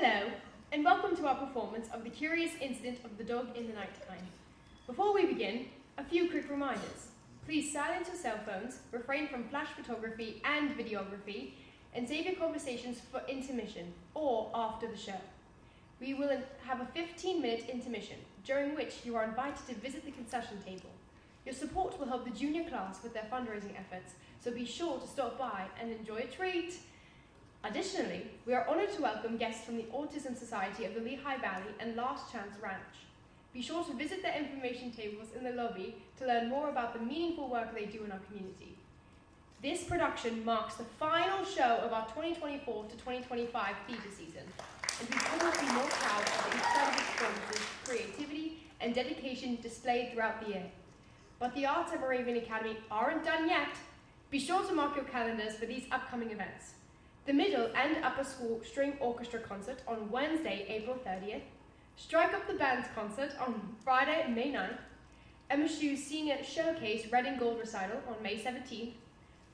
Hello, and welcome to our performance of The Curious Incident of the Dog in the Nighttime. Before we begin, a few quick reminders. Please silence your cell phones, refrain from flash photography and videography, and save your conversations for intermission or after the show. We will have a 15-minute intermission, during which you are invited to visit the concession table. Your support will help the junior class with their fundraising efforts, so be sure to stop by and enjoy a treat. Additionally, we are honoured to welcome guests from the Autism Society of the Lehigh Valley and Last Chance Ranch. Be sure to visit their information tables in the lobby to learn more about the meaningful work they do in our community. This production marks the final show of our 2024 to 2025 theatre season, and we could not be more proud of the incredible performances, creativity, and dedication displayed throughout the year. But the arts at Moravian Academy aren't done yet. Be sure to mark your calendars for these upcoming events. The Middle and Upper School String Orchestra Concert on Wednesday, April 30th, Strike Up the Band's concert on Friday, May 9th, MSU's Senior Showcase Red and Gold Recital on May 17th,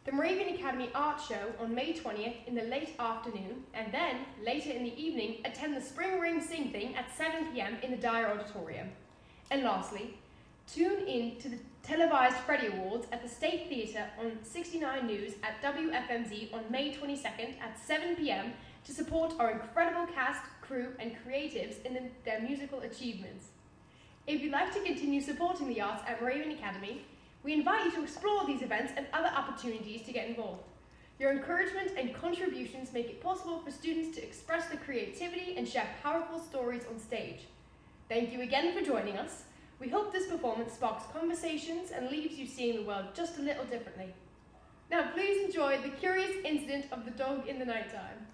the Moravian Academy Art Show on May 20th in the late afternoon, and then, later in the evening, attend the Spring Ring Sing Thing at 7 p.m. in the Dyer Auditorium. And lastly, tune in to the televised Freddie Awards at the State Theatre on 69 News at WFMZ on May 22nd at 7 p.m. to support our incredible cast, crew, and creatives in their musical achievements. If you'd like to continue supporting the arts at Moravian Academy, we invite you to explore these events and other opportunities to get involved. Your encouragement and contributions make it possible for students to express their creativity and share powerful stories on stage. Thank you again for joining us. We hope this performance sparks conversations and leaves you seeing the world just a little differently. Now please enjoy The Curious Incident of the Dog in the Nighttime.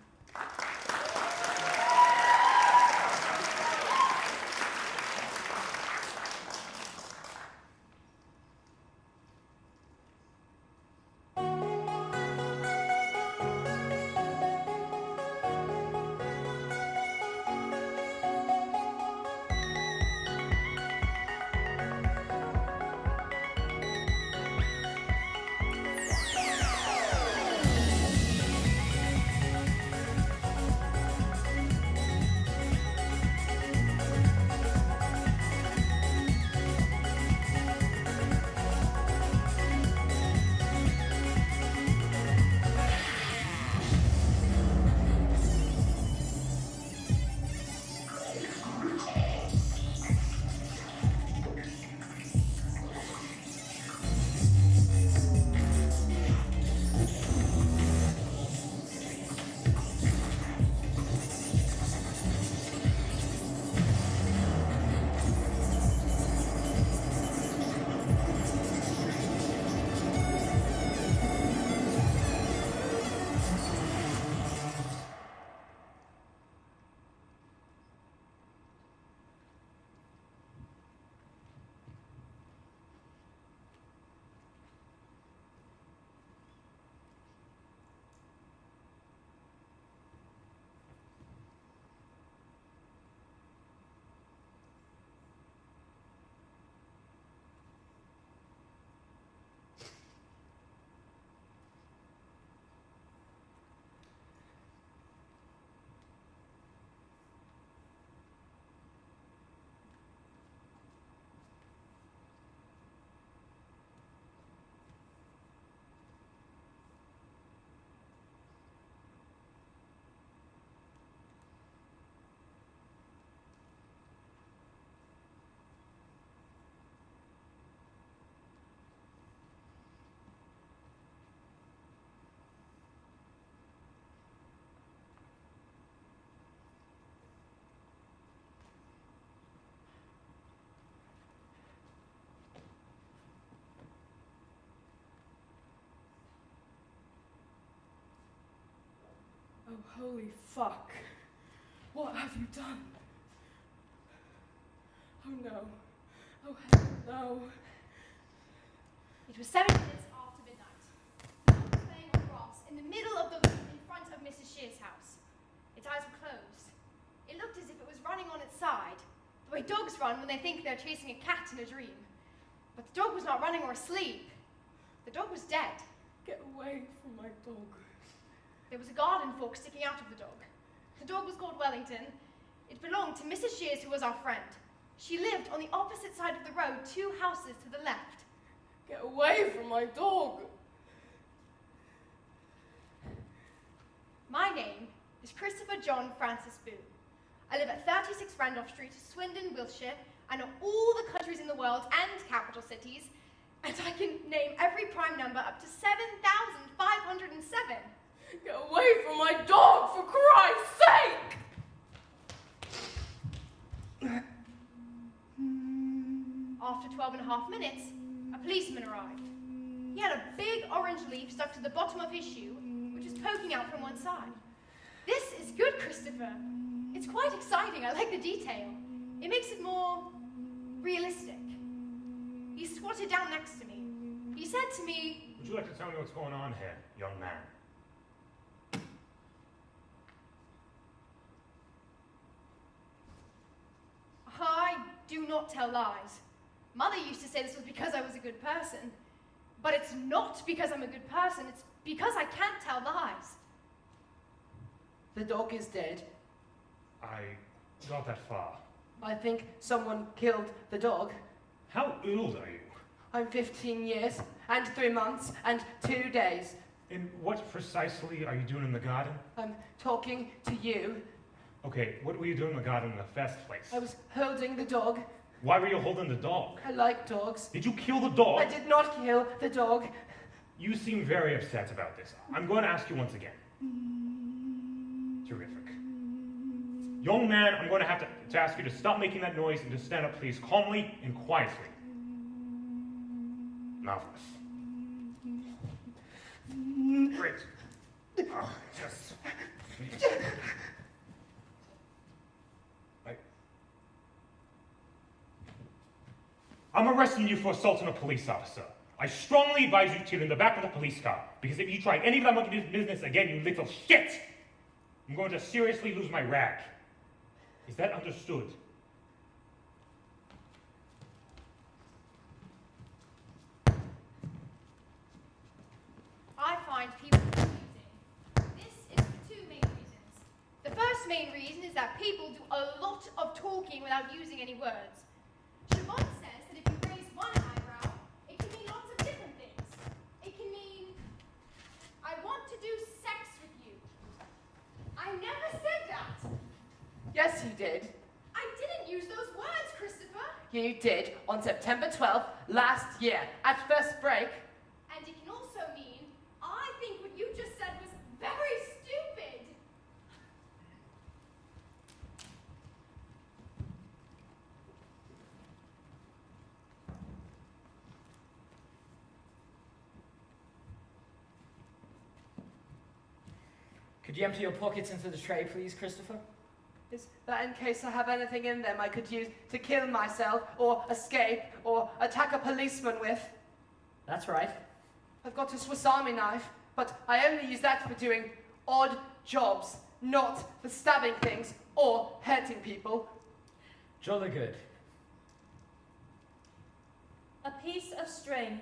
Oh, holy fuck. What have you done? Oh no. Oh hell no. It was 7 minutes after midnight. The dog was playing on grass in the middle of the room in front of Mrs. Shear's house. Its eyes were closed. It looked as if it was running on its side, the way dogs run when they think they're chasing a cat in a dream. But the dog was not running or asleep. The dog was dead. Get away from my dog. There was a garden fork sticking out of the dog. The dog was called Wellington. It belonged to Mrs. Shears, who was our friend. She lived on the opposite side of the road, 2 houses to the left. Get away from my dog. My name is Christopher John Francis Boone. I live at 36 Randolph Street, Swindon, Wiltshire. I know all the countries in the world and capital cities, and I can name every prime number up to 7,507. Get away from my dog, for Christ's sake! After 12.5 minutes, a policeman arrived. He had a big orange leaf stuck to the bottom of his shoe, which was poking out from one side. This is good, Christopher. It's quite exciting. I like the detail. It makes it more realistic. He squatted down next to me. He said to me, "Would you like to tell me what's going on here, young man?" I do not tell lies. Mother used to say this was because I was a good person. But it's not because I'm a good person. It's because I can't tell lies. The dog is dead. I got that far. I think someone killed the dog. How old are you? I'm 15 years, and 3 months, and 2 days. And what precisely are you doing in the garden? I'm talking to you. Okay, what were you doing in the garden in the first place? I was holding the dog. Why were you holding the dog? I like dogs. Did you kill the dog? I did not kill the dog. You seem very upset about this. I'm going to ask you once again. Terrific. Young man, I'm going to have to ask you to stop making that noise and to stand up, please, calmly and quietly. Marvelous. Great. Just... I'm arresting you for assaulting a police officer. I strongly advise you to get in the back of the police car, because if you try any of that monkey business again, you little shit, I'm going to seriously lose my rag. Is that understood? I find people confusing. This is for 2 main reasons. The first main reason is that people do a lot of talking without using any words. Siobhan says that if you raise one eyebrow, it can mean lots of different things. It can mean, I want to do sex with you. I never said that. Yes, you did. I didn't use those words, Christopher. You did on September 12th last year at first break. And it can also mean, I think what you just said was very stupid. Could you empty your pockets into the tray, please, Christopher? Is that in case I have anything in them I could use to kill myself, or escape, or attack a policeman with? That's right. I've got a Swiss Army knife, but I only use that for doing odd jobs, not for stabbing things or hurting people. Jolly good. A piece of string.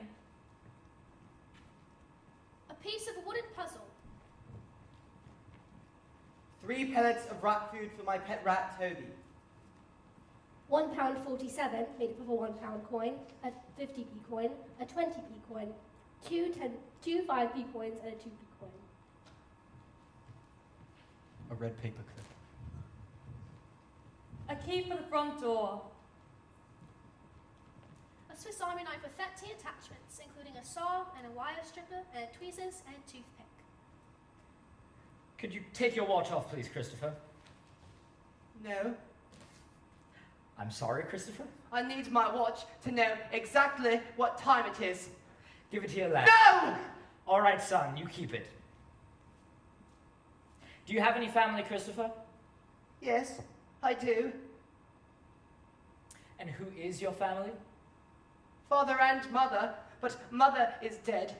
A piece of a wooden puzzle. 3 pellets of rat food for my pet rat, Toby. £1.47 made up of a £1 coin, a 50p coin, a 20p coin, two 5p coins, and a 2p coin. A red paper clip. A key for the front door. A Swiss Army knife with 30 attachments, including a saw and a wire stripper and tweezers and a toothpick. Could you take your watch off, please, Christopher? No, I'm sorry, Christopher? I need my watch to know exactly what time it is. Give it to your left. No! All right, son, you keep it. Do you have any family, Christopher? Yes, I do. And who is your family? Father and mother, but mother is dead.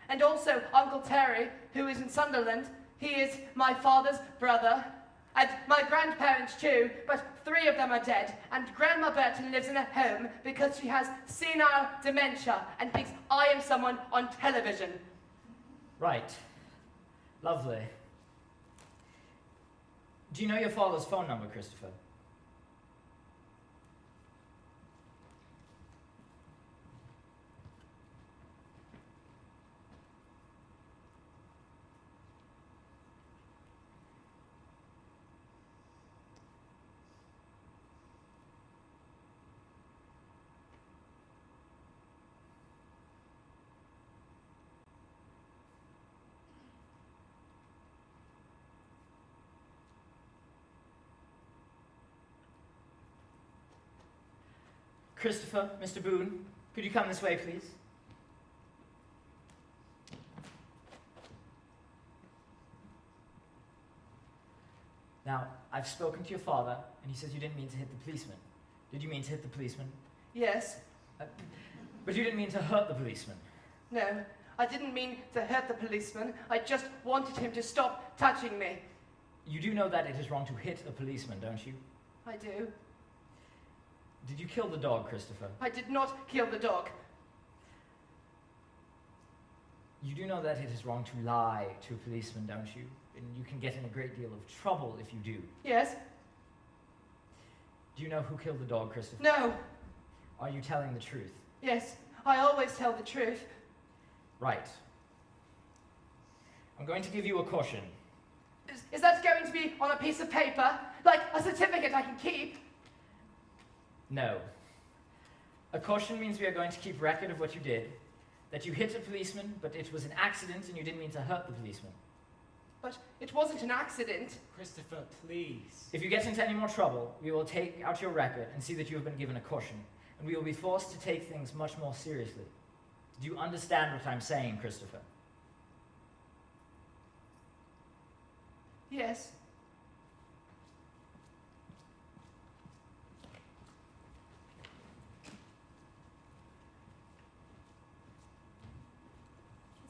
And also Uncle Terry, who is in Sunderland. He is my father's brother. And my grandparents too, but 3 of them are dead. And Grandma Burton lives in a home because she has senile dementia and thinks I am someone on television. Right. Lovely. Do you know your father's phone number, Christopher? Christopher, Mr. Boone, could you come this way, please? Now, I've spoken to your father, and he says you didn't mean to hit the policeman. Did you mean to hit the policeman? Yes. But you didn't mean to hurt the policeman. No, I didn't mean to hurt the policeman. I just wanted him to stop touching me. You do know that it is wrong to hit a policeman, don't you? I do. Did you kill the dog, Christopher? I did not kill the dog. You do know that it is wrong to lie to a policeman, don't you? And you can get in a great deal of trouble if you do. Yes. Do you know who killed the dog, Christopher? No. Are you telling the truth? Yes, I always tell the truth. Right. I'm going to give you a caution. Is that going to be on a piece of paper? Like a certificate I can keep? No. A caution means we are going to keep record of what you did, that you hit a policeman, but it was an accident and you didn't mean to hurt the policeman. But it wasn't an accident. Christopher, please. If you get into any more trouble, we will take out your record and see that you have been given a caution, and we will be forced to take things much more seriously. Do you understand what I'm saying, Christopher? Yes.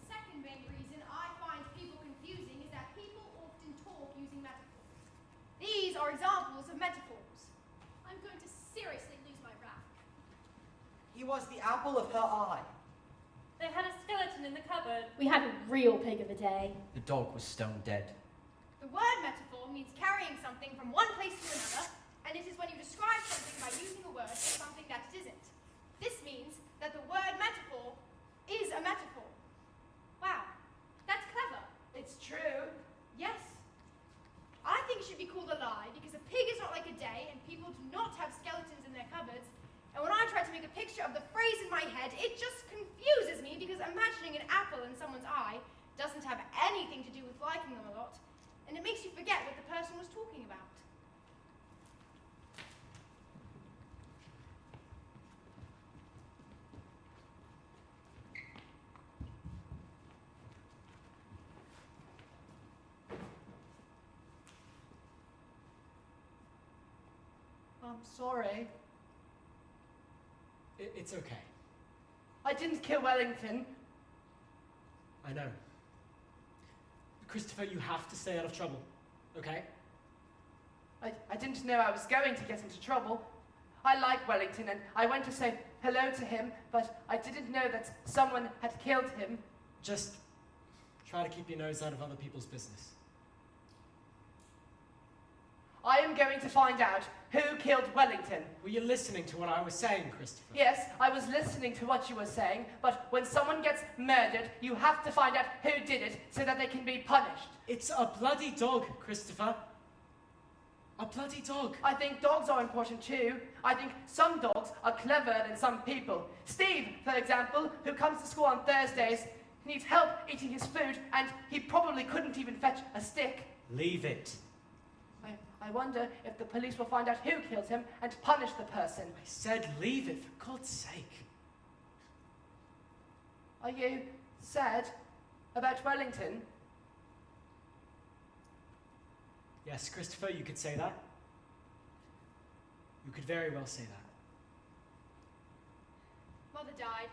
The second main reason I find people confusing is that people often talk using metaphors. These are examples of metaphors. I'm going to seriously lose my wrath. He was the apple of her eye. They had a skeleton in the cupboard. We had a real pig of a day. The dog was stone dead. The word metaphor means carrying something from one place to another, and it is when you describe something by using a word for something that it isn't. This means that the word metaphor is a metaphor. Wow, that's clever. It's true. Yes. I think it should be called a lie because a pig is not like a day and people do not have skeletons in their cupboards. And when I try to make a picture of the phrase in my head, it just confuses me because imagining an apple in someone's eye doesn't have anything to do with liking them a lot. And it makes you forget what the person was talking about. I'm sorry. It's okay. I didn't kill Wellington. I know. Christopher, you have to stay out of trouble, okay? I didn't know I was going to get into trouble. I like Wellington and I went to say hello to him, but I didn't know that someone had killed him. Just try to keep your nose out of other people's business. I am going to find out who killed Wellington. Were you listening to what I was saying, Christopher? Yes, I was listening to what you were saying, but when someone gets murdered, you have to find out who did it so that they can be punished. It's a bloody dog, Christopher. A bloody dog. I think dogs are important too. I think some dogs are cleverer than some people. Steve, for example, who comes to school on Thursdays, needs help eating his food, and he probably couldn't even fetch a stick. Leave it. I wonder if the police will find out who killed him and punish the person. I said leave it, for God's sake. Are you sad about Wellington? Yes, Christopher, you could say that. You could very well say that. Mother died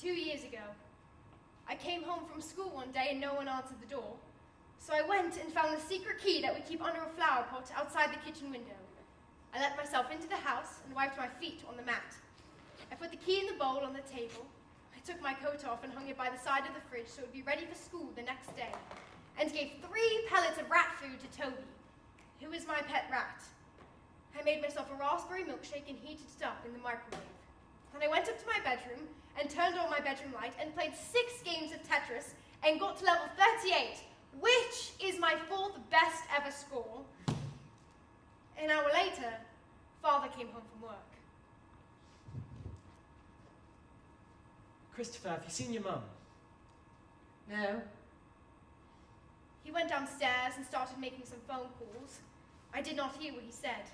2 years ago. I came home from school one day and no one answered the door. So I went and found the secret key that we keep under a flower pot outside the kitchen window. I let myself into the house and wiped my feet on the mat. I put the key in the bowl on the table. I took my coat off and hung it by the side of the fridge so it would be ready for school the next day, and gave 3 pellets of rat food to Toby. Who is my pet rat? I made myself a raspberry milkshake and heated it up in the microwave. Then I went up to my bedroom and turned on my bedroom light and played 6 games of Tetris and got to level 38, which is my 4th best ever score. An hour later, Father came home from work. Christopher, have you seen your mum? No. He went downstairs and started making some phone calls. I did not hear what he said.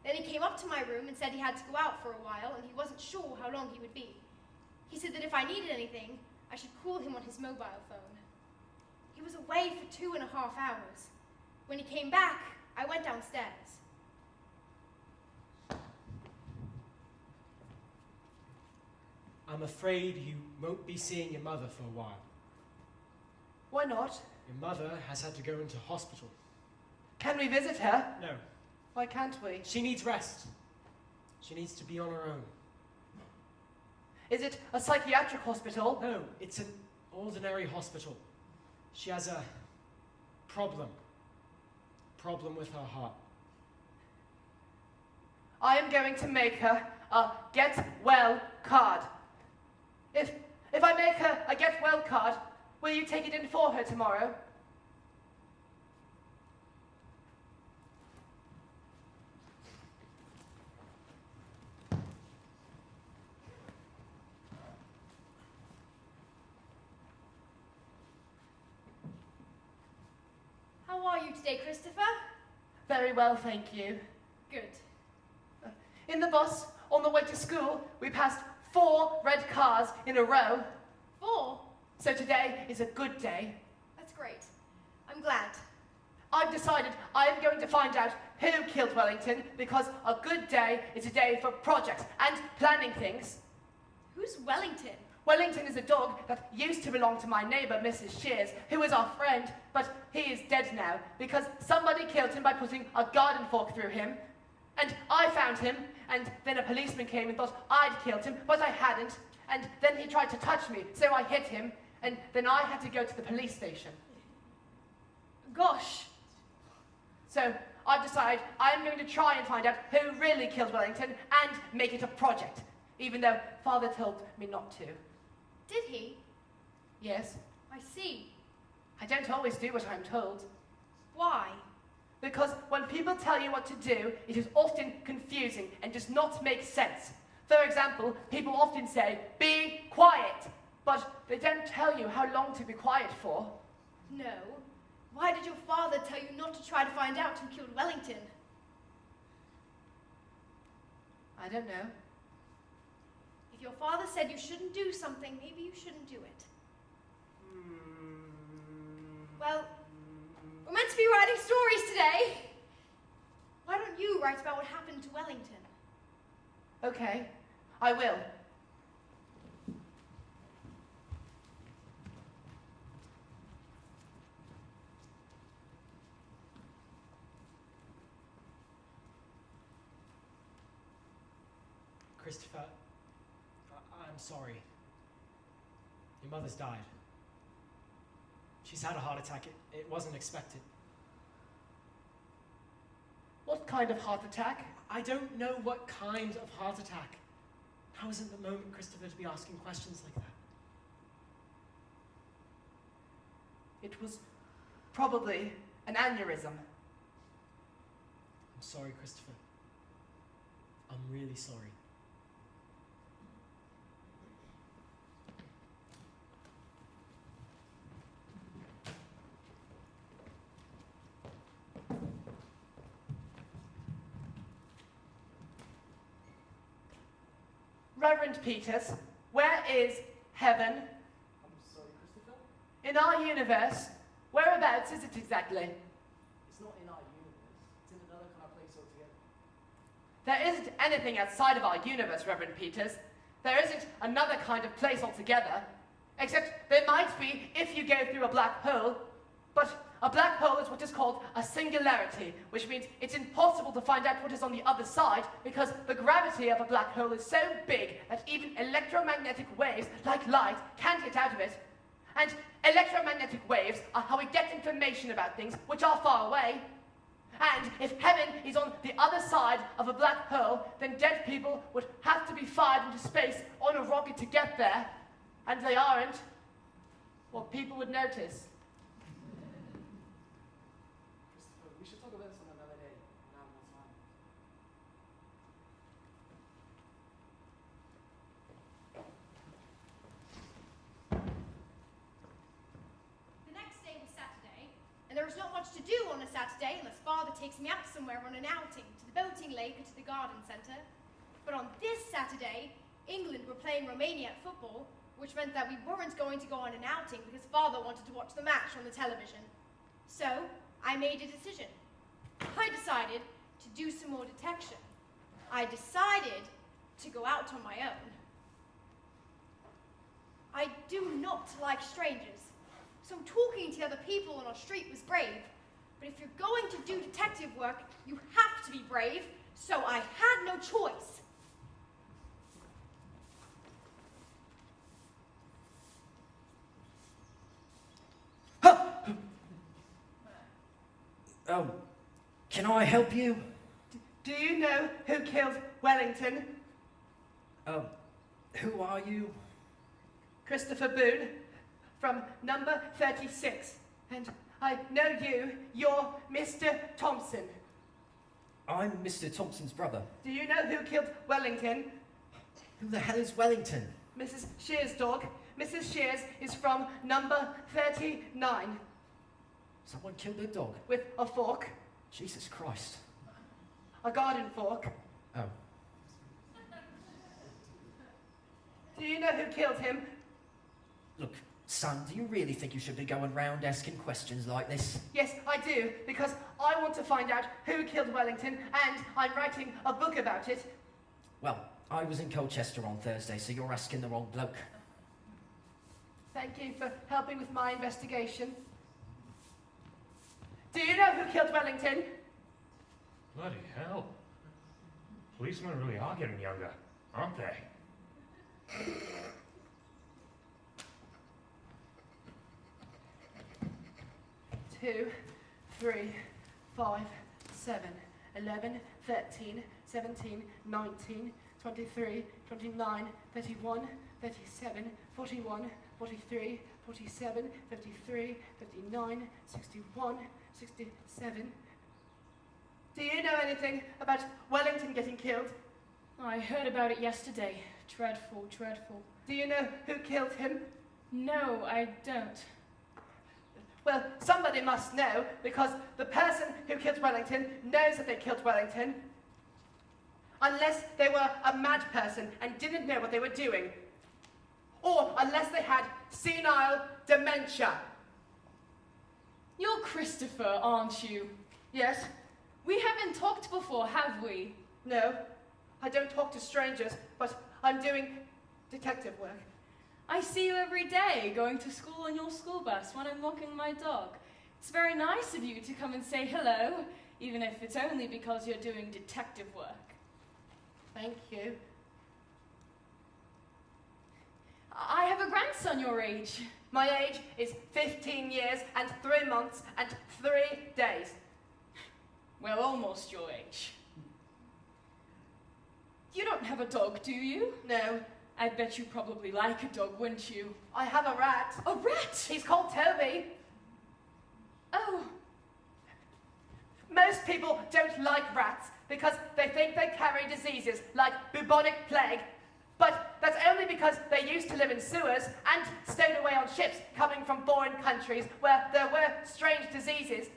Then he came up to my room and said he had to go out for a while and he wasn't sure how long he would be. He said that if I needed anything, I should call him on his mobile phone. He was away for 2.5 hours. When he came back, I went downstairs. I'm afraid you won't be seeing your mother for a while. Why not? Your mother has had to go into hospital. Can we visit her? No, Why can't we? she needs rest. She needs to be on her own. Is it a psychiatric hospital? No, it's an ordinary hospital. She has a problem. Problem with her heart. I am going to make her a get well card. If I make her a get well card, will you take it in for her tomorrow? How are you today, Christopher? Very well, thank you. Good. In the bus, on the way to school, we passed 4 red cars in a row. 4? So today is a good day. That's great. I'm glad. I've decided I am going to find out who killed Wellington because a good day is a day for projects and planning things. Who's Wellington? Wellington is a dog that used to belong to my neighbour, Mrs. Shears, who was our friend, but he is dead now because somebody killed him by putting a garden fork through him. And I found him, and then a policeman came and thought I'd killed him, but I hadn't. And then he tried to touch me, so I hit him, and then I had to go to the police station. Gosh. So I've decided I'm going to try and find out who really killed Wellington and make it a project, even though Father told me not to. Did he? Yes, I see. I don't always do what I'm told. Why? Because when people tell you what to do, it is often confusing and does not make sense. For example, people often say, be quiet, but they don't tell you how long to be quiet for. No. Why did your father tell you not to try to find out who killed Wellington? I don't know. If your father said you shouldn't do something, maybe you shouldn't do it. Well, we're meant to be writing stories today. Why don't you write about what happened to Wellington? Okay, I will. Christopher, I'm sorry. Your mother's died. She's had a heart attack. It wasn't expected. What kind of heart attack? I don't know what kind of heart attack. How isn't the moment, Christopher, to be asking questions like that? It was probably an aneurysm. I'm sorry, Christopher. I'm really sorry. Reverend Peters, where is heaven? I'm sorry, Christopher. In our universe, whereabouts is it exactly? It's not in our universe. It's in another kind of place altogether. There isn't anything outside of our universe, Reverend Peters. There isn't another kind of place altogether. Except there might be if you go through a black hole. But a black hole is what is called a singularity, which means it's impossible to find out what is on the other side because the gravity of a black hole is so big that even electromagnetic waves, like light, can't get out of it. And electromagnetic waves are how we get information about things which are far away. And if heaven is on the other side of a black hole, then dead people would have to be fired into space on a rocket to get there. And they aren't. Well, people would notice. Christopher, we should talk about this on another day. Now more time. The next day was Saturday, and there was not much to do on a Saturday unless Father takes me out somewhere on an outing, to the boating lake or to the garden centre. But on this Saturday, England were playing Romania at football, which meant that we weren't going to go on an outing because Father wanted to watch the match on the television. So, I made a decision. I decided to do some more detection. I decided to go out on my own. I do not like strangers, so talking to other people on our street was brave. But if you're going to do detective work, you have to be brave, so I had no choice. Can I help you? Do you know who killed Wellington? Who are you? Christopher Boone, from number 36. And I know you. You're Mr. Thompson. I'm Mr. Thompson's brother. Do you know who killed Wellington? Who the hell is Wellington? Mrs. Shears' dog. Mrs. Shears is from number 39. Someone killed their dog? With a fork. Jesus Christ. A garden fork. Oh. Do you know who killed him? Look, son, do you really think you should be going round asking questions like this? Yes, I do, because I want to find out who killed Wellington, and I'm writing a book about it. Well, I was in Colchester on Thursday, so you're asking the wrong bloke. Thank you for helping with my investigation. Do you know who killed Wellington? Bloody hell. Policemen really are getting younger, aren't they? 2, 3, 5, 7, 11, 13, 17, 19, 23, 29, 31, 37, 41, 43, 47, 53, 59, 61, 67. Do you know anything about Wellington getting killed? I heard about it yesterday. Dreadful, dreadful. Do you know who killed him? No, I don't. Well, somebody must know, because the person who killed Wellington knows that they killed Wellington. Unless they were a mad person and didn't know what they were doing. Or unless they had senile dementia. You're Christopher, aren't you? Yes? We haven't talked before, have we? No. I don't talk to strangers, but I'm doing detective work. I see you every day, going to school on your school bus when I'm walking my dog. It's very nice of you to come and say hello, even if it's only because you're doing detective work. Thank you. I have a grandson your age. My age is 15 years and 3 months and 3 days. Well, almost your age. You don't have a dog, do you? No. I bet you probably like a dog, wouldn't you? I have a rat. A rat? He's called Toby. Oh. Most people don't like rats because they think they carry diseases like bubonic plague. But that's only because they used to live in sewers and stowed away on ships coming from foreign countries where there were strange diseases.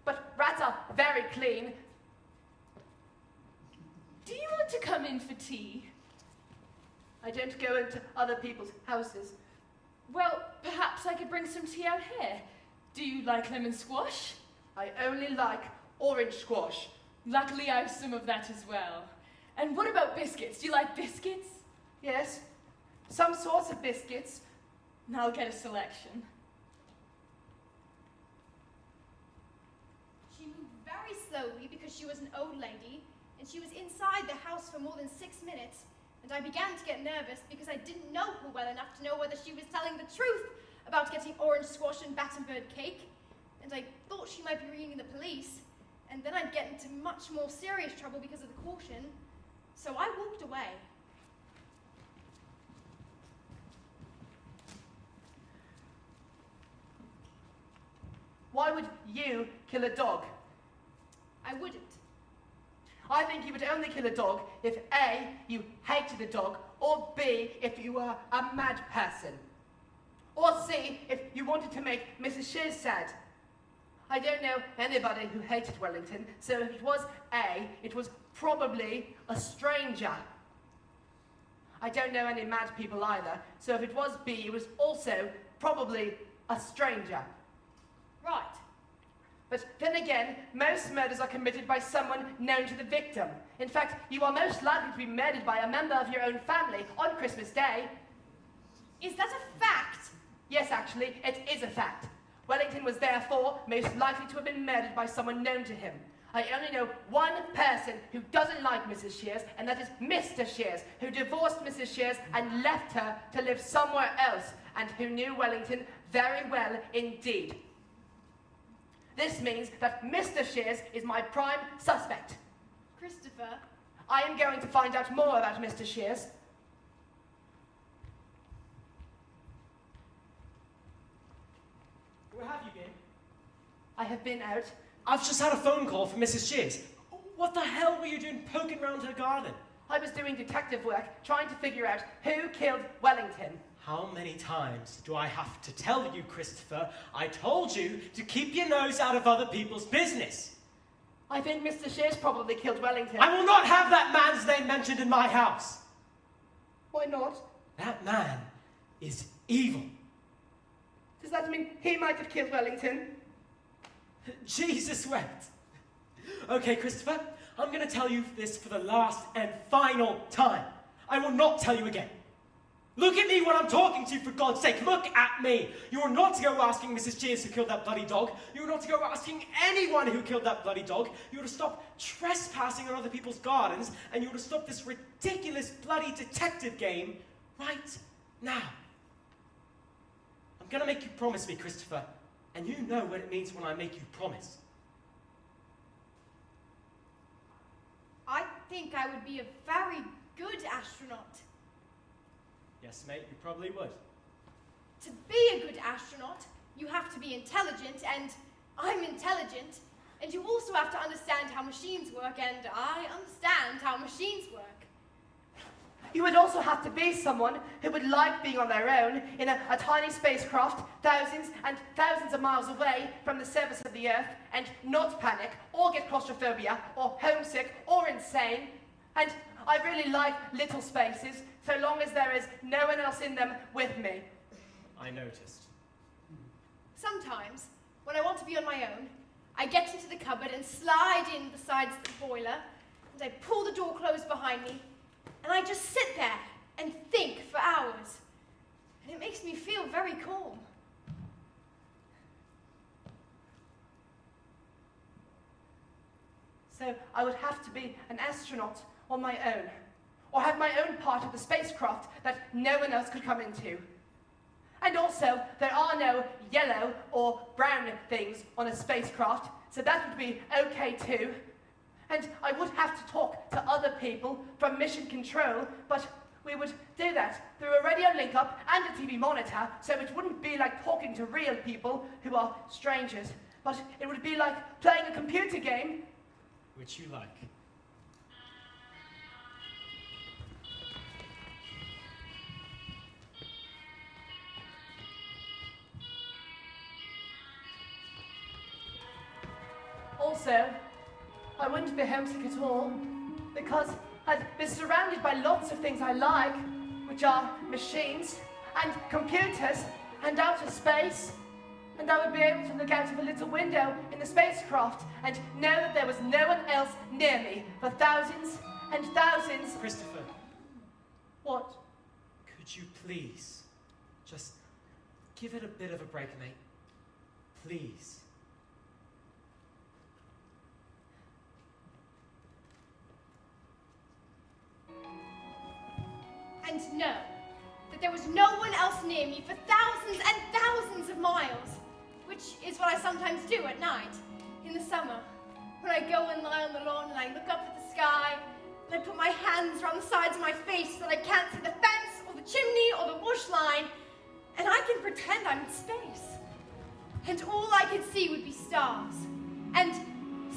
But rats are very clean. Do you want to come in for tea? I don't go into other people's houses. Well, perhaps I could bring some tea out here. Do you like lemon squash? I only like orange squash. Luckily, I have some of that as well. And what about biscuits? Do you like biscuits? Yes, some sorts of biscuits. I'll get a selection. She moved very slowly because she was an old lady, and she was inside the house for more than 6 minutes, and I began to get nervous because I didn't know her well enough to know whether she was telling the truth about getting orange squash and Battenberg cake, and I thought she might be ringing the police, and then I'd get into much more serious trouble because of the caution. So I walked away. Why would you kill a dog? I wouldn't. I think you would only kill a dog if A, you hated the dog, or B, if you were a mad person. Or C, if you wanted to make Mrs. Shears sad. I don't know anybody who hated Wellington, so if it was A, it was probably a stranger. I don't know any mad people either, so if it was B, it was also probably a stranger. Right. But then again, most murders are committed by someone known to the victim. In fact, you are most likely to be murdered by a member of your own family on Christmas Day. Is that a fact? Yes, actually, it is a fact. Wellington was therefore most likely to have been murdered by someone known to him. I only know one person who doesn't like Mrs. Shears, and that is Mr. Shears, who divorced Mrs. Shears and left her to live somewhere else, and who knew Wellington very well indeed. This means that Mr. Shears is my prime suspect. Christopher? I am going to find out more about Mr. Shears. Where have you been? I have been out. I've just had a phone call from Mrs. Shears. What the hell were you doing poking around her garden? I was doing detective work, trying to figure out who killed Wellington. How many times do I have to tell you, Christopher? I told you to keep your nose out of other people's business. I think Mr. Shears probably killed Wellington. I will not have that man's name mentioned in my house. Why not? That man is evil. Does that mean he might have killed Wellington? Jesus wept. Okay, Christopher, I'm going to tell you this for the last and final time. I will not tell you again. Look at me when I'm talking to you, for God's sake. Look at me. You are not to go asking Mrs. Shears who killed that bloody dog. You are not to go asking anyone who killed that bloody dog. You are to stop trespassing on other people's gardens, and you are to stop this ridiculous bloody detective game right now. I'm going to make you promise me, Christopher, and you know what it means when I make you promise. I think I would be a very good astronaut. Yes, mate, you probably would. To be a good astronaut, you have to be intelligent, and I'm intelligent. And you also have to understand how machines work, and I understand how machines work. You would also have to be someone who would like being on their own in a tiny spacecraft thousands and thousands of miles away from the surface of the Earth and not panic or get claustrophobia or homesick or insane. And I really like little spaces so long as there is no one else in them with me. I noticed. Sometimes, when I want to be on my own, I get into the cupboard and slide in beside the boiler, and I pull the door closed behind me, and I just sit there and think for hours. And it makes me feel very calm. So I would have to be an astronaut on my own, or have my own part of the spacecraft that no one else could come into. And also, there are no yellow or brown things on a spacecraft, so that would be okay too. And I would have to talk to other people from mission control, but we would do that through a radio link-up and a TV monitor, so it wouldn't be like talking to real people who are strangers, but it would be like playing a computer game. Which you like. Also, I wouldn't be homesick at all, because I'd be surrounded by lots of things I like, which are machines, and computers, and outer space, and I would be able to look out of a little window in the spacecraft and know that there was no one else near me for thousands and thousands. Christopher. What? Could you please just give it a bit of a break, mate? Please. And know that there was no one else near me for thousands and thousands of miles, which is what I sometimes do at night, in the summer. when I go and lie on the lawn and I look up at the sky, and I put my hands around the sides of my face so that I can't see the fence or the chimney or the bush line, and I can pretend I'm in space. And all I could see would be stars. And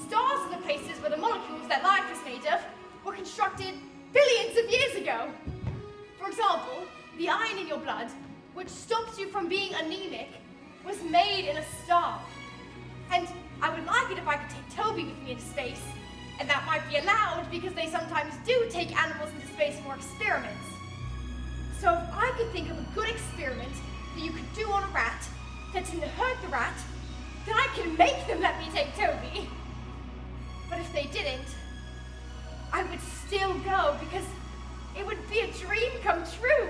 stars are the places where the molecules that life is made of were constructed billions of years ago. For example, the iron in your blood, which stops you from being anemic, was made in a star. And I would like it if I could take Toby with me into space, and that might be allowed because they sometimes do take animals into space for experiments. So if I could think of a good experiment that you could do on a rat that didn't hurt the rat, then I can make them let me take Toby. But if they didn't, I would still go because it would be a dream come true.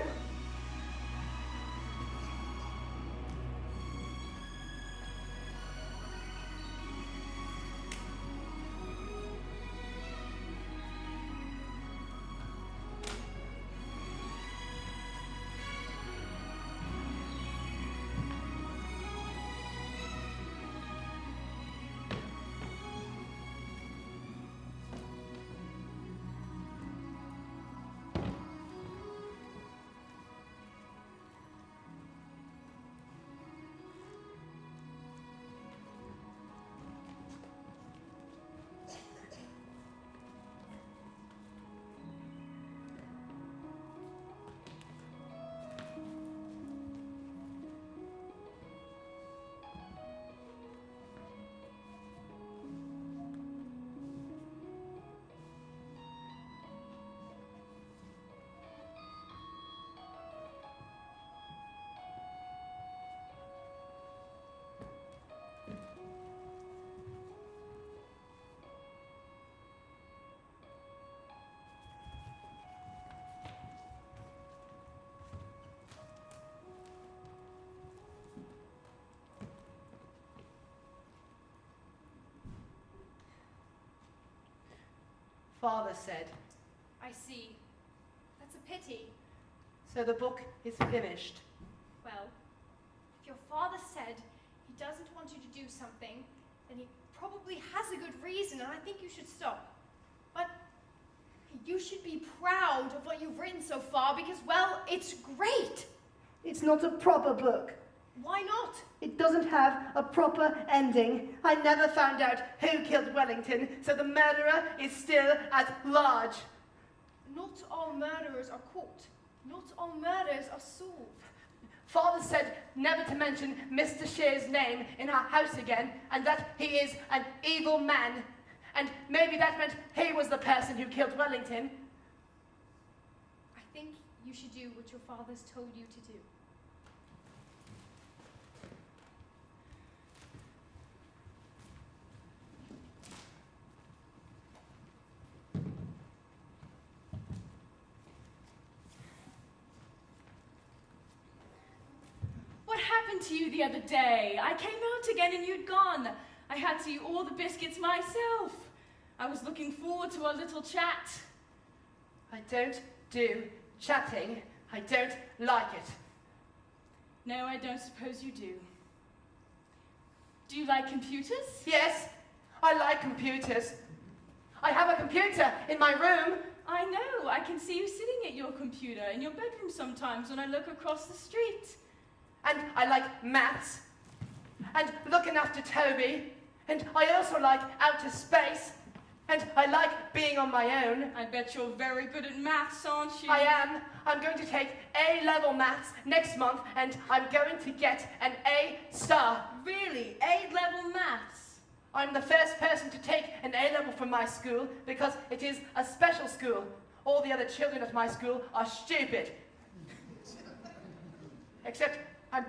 Father said. I see. That's a pity. So the book is finished. Well, if your father said he doesn't want you to do something, then he probably has a good reason, and I think you should stop. But you should be proud of what you've written so far because, well, it's great. It's not a proper book. Why not? It doesn't have a proper ending. I never found out who killed Wellington, so the murderer is still at large. Not all murderers are caught. Not all murders are solved. Father said never to mention Mr. Shear's name in our house again, and that he is an evil man. And maybe that meant he was the person who killed Wellington. I think you should do what your father's told you to do. What happened to you the other day? I came out again and you'd gone. I had to eat all the biscuits myself. I was looking forward to our little chat. I don't do chatting. I don't like it. No, I don't suppose you do. Do you like computers? Yes, I like computers. I have a computer in my room. I know. I can see you sitting at your computer in your bedroom sometimes when I look across the street. And I like maths. And looking after Toby. And I also like outer space. And I like being on my own. I bet you're very good at maths, aren't you? I am. I'm going to take A-level maths next month, and I'm going to get an A star. Really? A-level maths? I'm the first person to take an A-level from my school because it is a special school. All the other children at my school are stupid. Except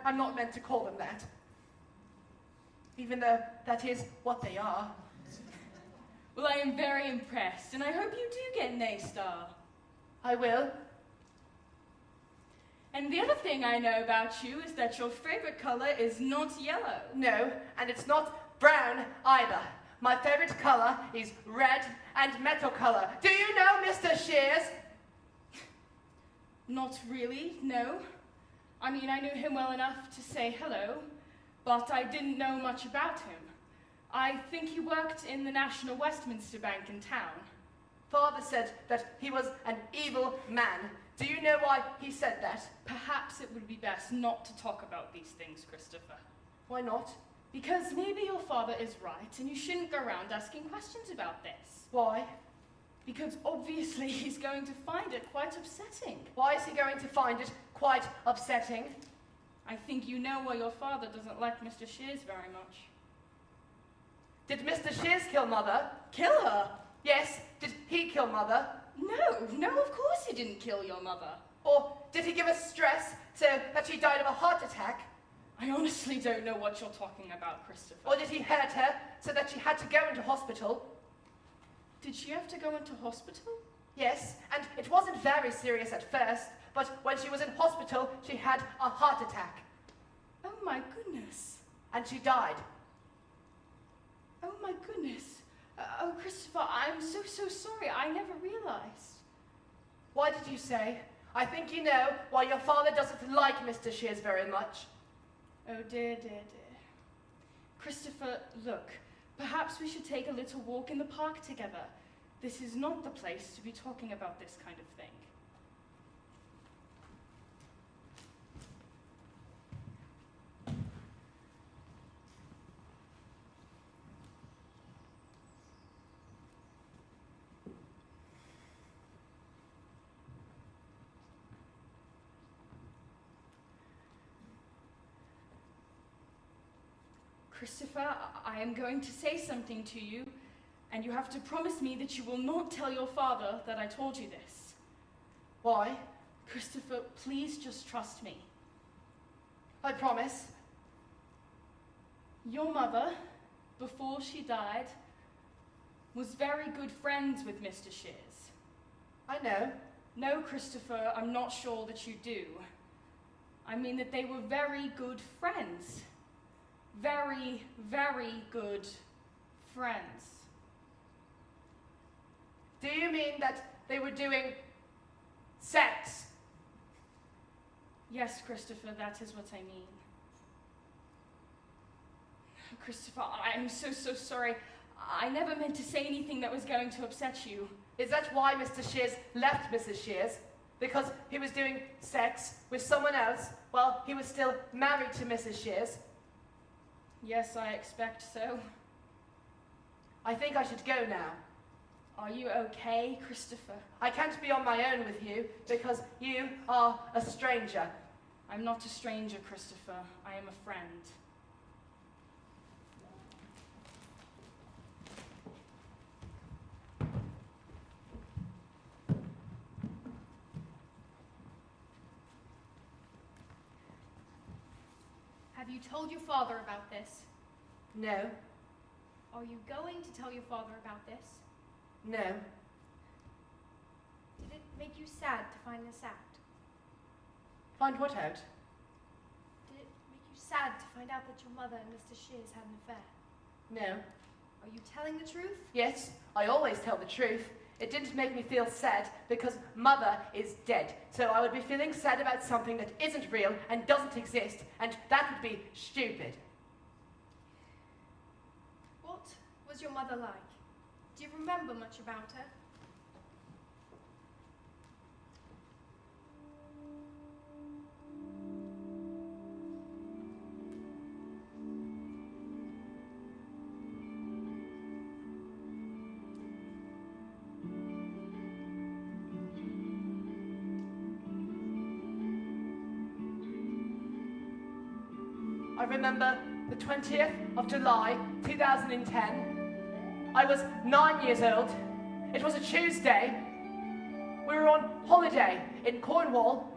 I'm not meant to call them that. Even though that is what they are. Well, I am very impressed, and I hope you do get an A-star. I will. And the other thing I know about you is that your favorite color is not yellow. No, and it's not brown either. My favorite color is red and metal color. Do you know Mr. Shears? Not really, no. I mean, I knew him well enough to say hello, but I didn't know much about him. I think he worked in the National Westminster Bank in town. Father said that he was an evil man. Do you know why he said that? Perhaps it would be best not to talk about these things, Christopher. Why not? Because maybe your father is right, and you shouldn't go around asking questions about this. Why? Because obviously he's going to find it quite upsetting. Why is he going to find it quite upsetting? I think you know why your father doesn't like Mr. Shears very much. Did Mr. Shears kill Mother? Kill her? Yes. Did he kill Mother? No, of course he didn't kill your mother. Or did he give her stress so that she died of a heart attack? I honestly don't know what you're talking about, Christopher. Or did he hurt her so that she had to go into hospital? Did she have to go into hospital? Yes, and it wasn't very serious at first, but when she was in hospital, she had a heart attack. Oh my goodness. And she died. Oh my goodness. Oh, Christopher, I'm so sorry. I never realized. Why did you say? I think you know why your father doesn't like Mr. Shears very much. Oh dear. Christopher, look, perhaps we should take a little walk in the park together. This is not the place to be talking about this kind of thing. Christopher, I am going to say something to you, and you have to promise me that you will not tell your father that I told you this. Why? Christopher, please just trust me. I promise. Your mother, before she died, was very good friends with Mr. Shears. I know. No, Christopher, I'm not sure that you do. I mean that they were very good friends. Very, very good friends. Do you mean that they were doing sex? Yes, Christopher, that is what I mean. Christopher, I'm so sorry. I never meant to say anything that was going to upset you. Is that why Mr. Shears left Mrs. Shears? Because he was doing sex with someone else while he was still married to Mrs. Shears? Yes, I expect so. I think I should go now. Are you okay, Christopher? I can't be on my own with you because you are a stranger. I'm not a stranger, Christopher. I am a friend. Have you told your father about this? No. Are you going to tell your father about this? No. Did it make you sad to find this out? Find what out? Did it make you sad to find out that your mother and Mr. Shears had an affair? No. Are you telling the truth? Yes, I always tell the truth. It didn't make me feel sad because Mother is dead. So I would be feeling sad about something that isn't real and doesn't exist, and that would be stupid. What was your mother like? Do you remember much about her? I remember the 20th of July, 2010. I was 9 years old. It was a Tuesday. We were on holiday in Cornwall.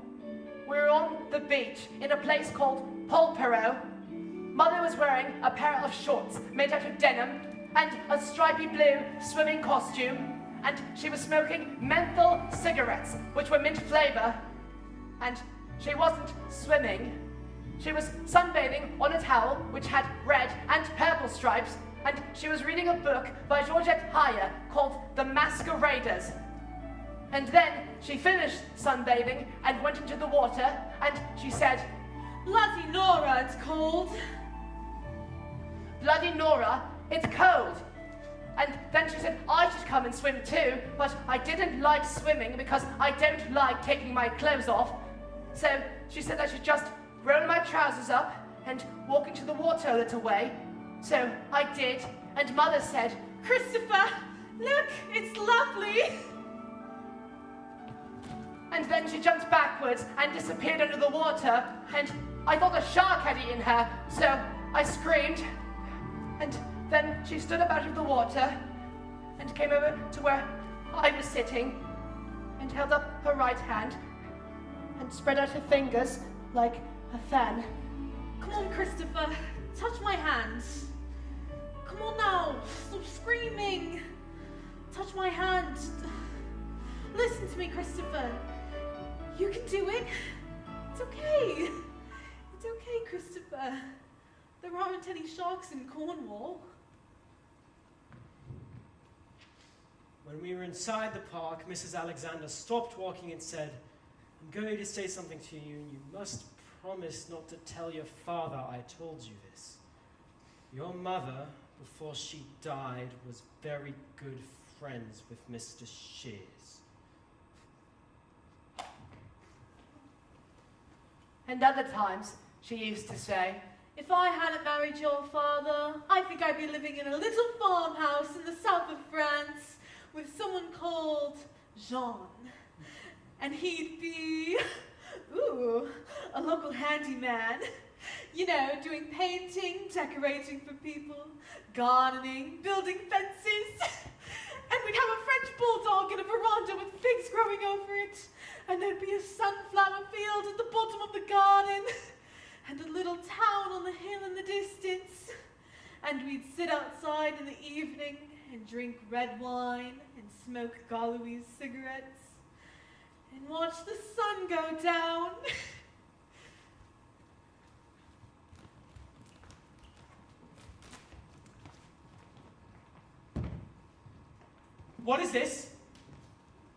We were on the beach in a place called Polperro. Mother was wearing a pair of shorts made out of denim and a stripy blue swimming costume, and she was smoking menthol cigarettes, which were mint flavor. And she wasn't swimming. She was sunbathing on a towel which had red and purple stripes, and she was reading a book by Georgette Heyer called The Masqueraders. And then she finished sunbathing and went into the water, and she said, Bloody Nora, it's called. Bloody Nora it's cold. And then she said I should come and swim too, but I didn't like swimming because I don't like taking my clothes off. So she said I should just roll my trousers up and walk into the water a little way. So I did, and Mother said, Christopher, look, it's lovely. and then she jumped backwards and disappeared under the water, and I thought a shark had eaten her, so I screamed. And then she stood up out of the water and came over to where I was sitting and held up her right hand and spread out her fingers like a fan. Come on, Christopher, touch my hands. Come on now, stop screaming. Touch my hand. Listen to me, Christopher. You can do it. It's okay. It's okay, Christopher. There aren't any sharks in Cornwall. When we were inside the park, Mrs. Alexander stopped walking and said, I'm going to say something to you, and you must promise not to tell your father I told you this. Your mother, before she died, was very good friends with Mr. Shears. And other times, she used to say, If I hadn't married your father, I think I'd be living in a little farmhouse in the south of France with someone called Jean. And he'd be, a local handyman. You know, doing painting, decorating for people, gardening, building fences. And we'd have a French bulldog in a veranda with figs growing over it. And there'd be a sunflower field at the bottom of the garden. And a little town on the hill in the distance. And we'd sit outside in the evening and drink red wine and smoke Gauloise cigarettes and watch the sun go down. What is this?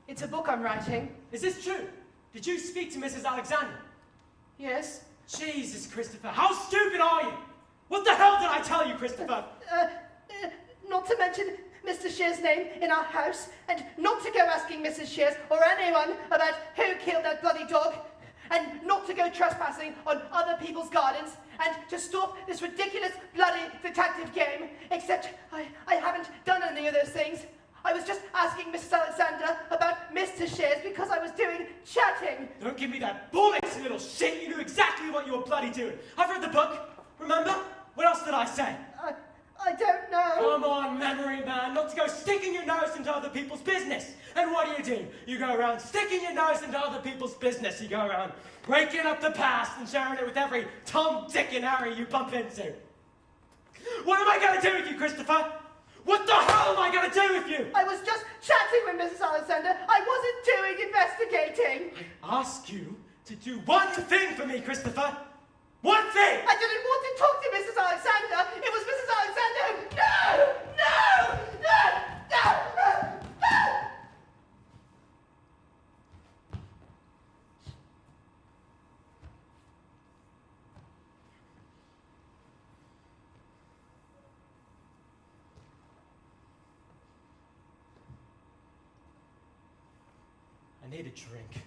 It's a book I'm writing. Is this true? Did you speak to Mrs. Alexander? Yes. Jesus, Christopher, how stupid are you? What the hell did I tell you, Christopher? Not to mention Mr. Shears' name in our house, and not to go asking Mrs. Shears or anyone about who killed that bloody dog, and not to go trespassing on other people's gardens, and to stop this ridiculous bloody detective game, except I haven't done any of those things. I was just asking Mrs. Alexander about Mr. Shears because I was doing chatting. Don't give me that bullets, you little shit. You knew exactly what you were bloody doing. I've read the book. Remember? What else did I say? I don't know. Come on, memory man, not to go sticking your nose into other people's business. And what do? You go around sticking your nose into other people's business. You go around breaking up the past and sharing it with every Tom, Dick, and Harry you bump into. What am I going to do with you, Christopher? What the hell am I going to do with you? I was just chatting with Mrs. Alexander. I wasn't doing investigating. I ask you to do one thing for me, Christopher. One thing! I didn't want to talk to Mrs. Alexander. It was Mrs. Alexander who... No! No! No! No! No! I need a drink.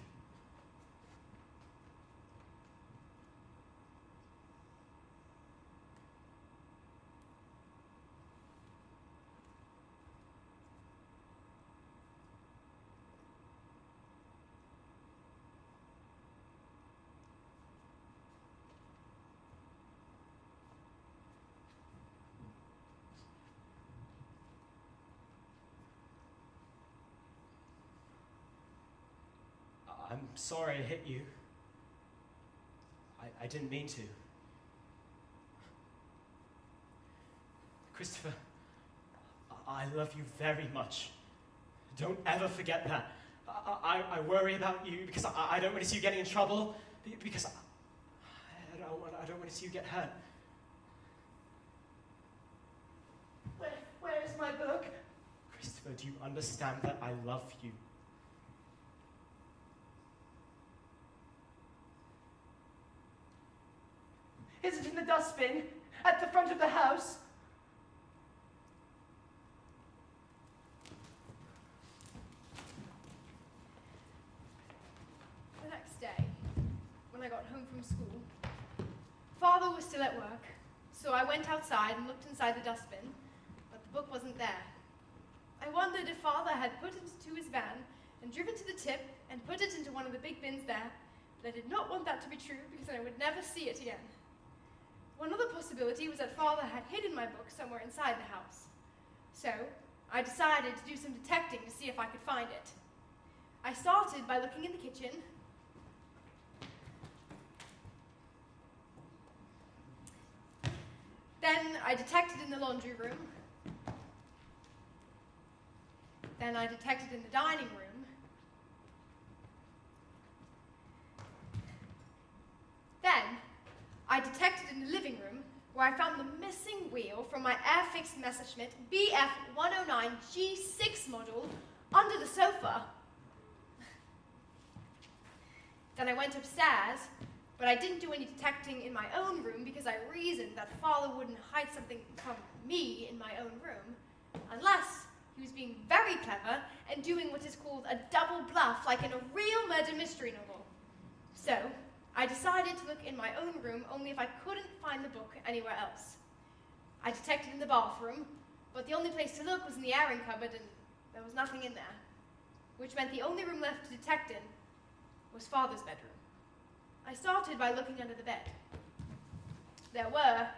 I'm sorry I hit you. I didn't mean to. Christopher, I love you very much. Don't ever forget that. I worry about you because I don't want to see you getting in trouble, because I don't want to see you get hurt. Where is my book? Christopher, do you understand that I love you? Is it in the dustbin at the front of the house? home from school. Father was still at work, so I went outside and looked inside the dustbin, but the book wasn't there. I wondered if Father had put it into his van and driven to the tip and put it into one of the big bins there, but I did not want that to be true because I would never see it again. One other possibility was that Father had hidden my book somewhere inside the house. So, I decided to do some detecting to see if I could find it. I started by looking in the kitchen. Then I detected in the laundry room. Then I detected in the dining room. Then I detected in the living room, where I found the missing wheel from my Airfix Messerschmitt BF109 G6 model under the sofa. Then I went upstairs, but I didn't do any detecting in my own room because I reasoned that Father wouldn't hide something from me in my own room, unless he was being very clever and doing what is called a double bluff, like in a real murder mystery novel. So, I decided to look in my own room only if I couldn't find the book anywhere else. I detected in the bathroom, but the only place to look was in the airing cupboard, and there was nothing in there, which meant the only room left to detect in was Father's bedroom. I started by looking under the bed. There were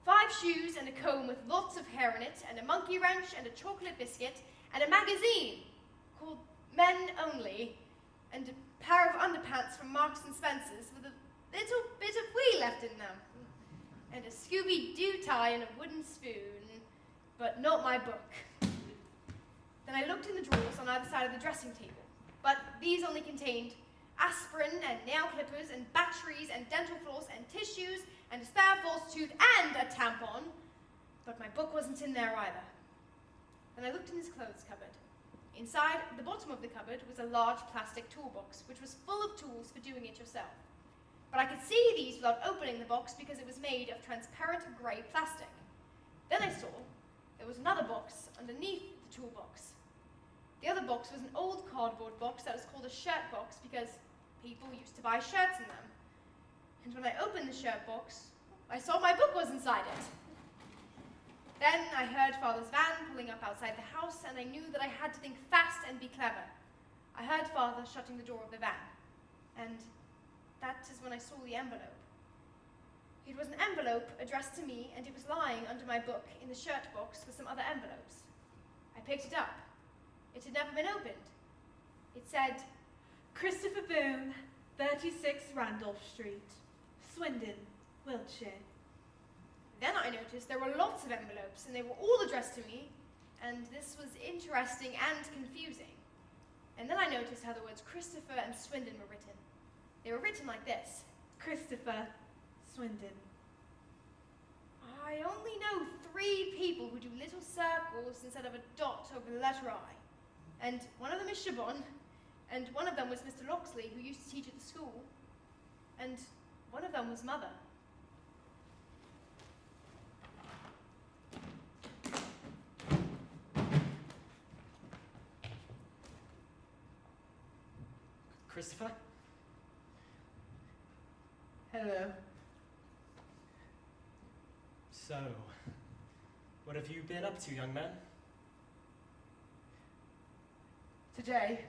5 shoes and a comb with lots of hair in it, and a monkey wrench and a chocolate biscuit, and a magazine called Men Only, and a pair of underpants from Marks and Spencer's with a little bit of wee left in them, and a Scooby-Doo tie and a wooden spoon, but not my book. Then I looked in the drawers on either side of the dressing table, but these only contained aspirin and nail clippers and batteries and dental floss and tissues and a spare false tooth and a tampon, but my book wasn't in there either. Then I looked in his clothes cupboard. Inside the bottom of the cupboard was a large plastic toolbox, which was full of tools for doing it yourself. But I could see these without opening the box because it was made of transparent grey plastic. Then I saw there was another box underneath the toolbox. The other box was an old cardboard box that was called a shirt box because people used to buy shirts in them. And when I opened the shirt box, I saw my book was inside it. Then I heard Father's van pulling up outside the house, and I knew that I had to think fast and be clever. I heard Father shutting the door of the van, and that is when I saw the envelope. It was an envelope addressed to me, and it was lying under my book in the shirt box with some other envelopes. I picked it up. It had never been opened. It said, Christopher Boone, 36 Randolph Street, Swindon, Wiltshire. Then I noticed there were lots of envelopes, and they were all addressed to me, and this was interesting and confusing. And then I noticed how the words Christopher and Swindon were written. They were written like this. Christopher, Swindon. I only know 3 people who do little circles instead of a dot over the letter I. And one of them is Siobhan, and one of them was Mr. Loxley, who used to teach at the school, and one of them was Mother. Christopher? Hello. So, what have you been up to, young man? Today,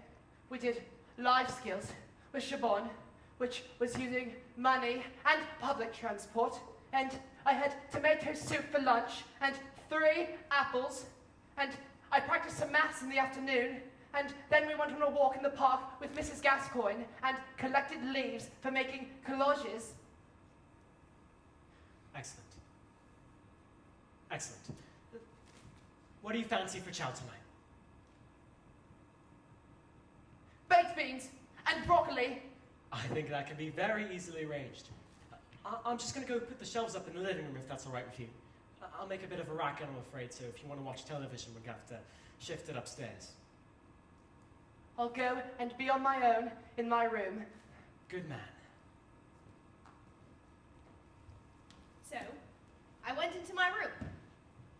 we did life skills with Siobhan, which was using money and public transport, and I had tomato soup for lunch and 3 apples, and I practiced some maths in the afternoon, and then we went on a walk in the park with Mrs. Gascoigne and collected leaves for making collages. Excellent. Excellent. What do you fancy for chow tonight? Baked beans and broccoli. I think that can be very easily arranged. I'm just going to go put the shelves up in the living room if that's all right with you. I'll make a bit of a racket, I'm afraid, so if you want to watch television, we're going to have to shift it upstairs. I'll go and be on my own in my room. Good man. So, I went into my room,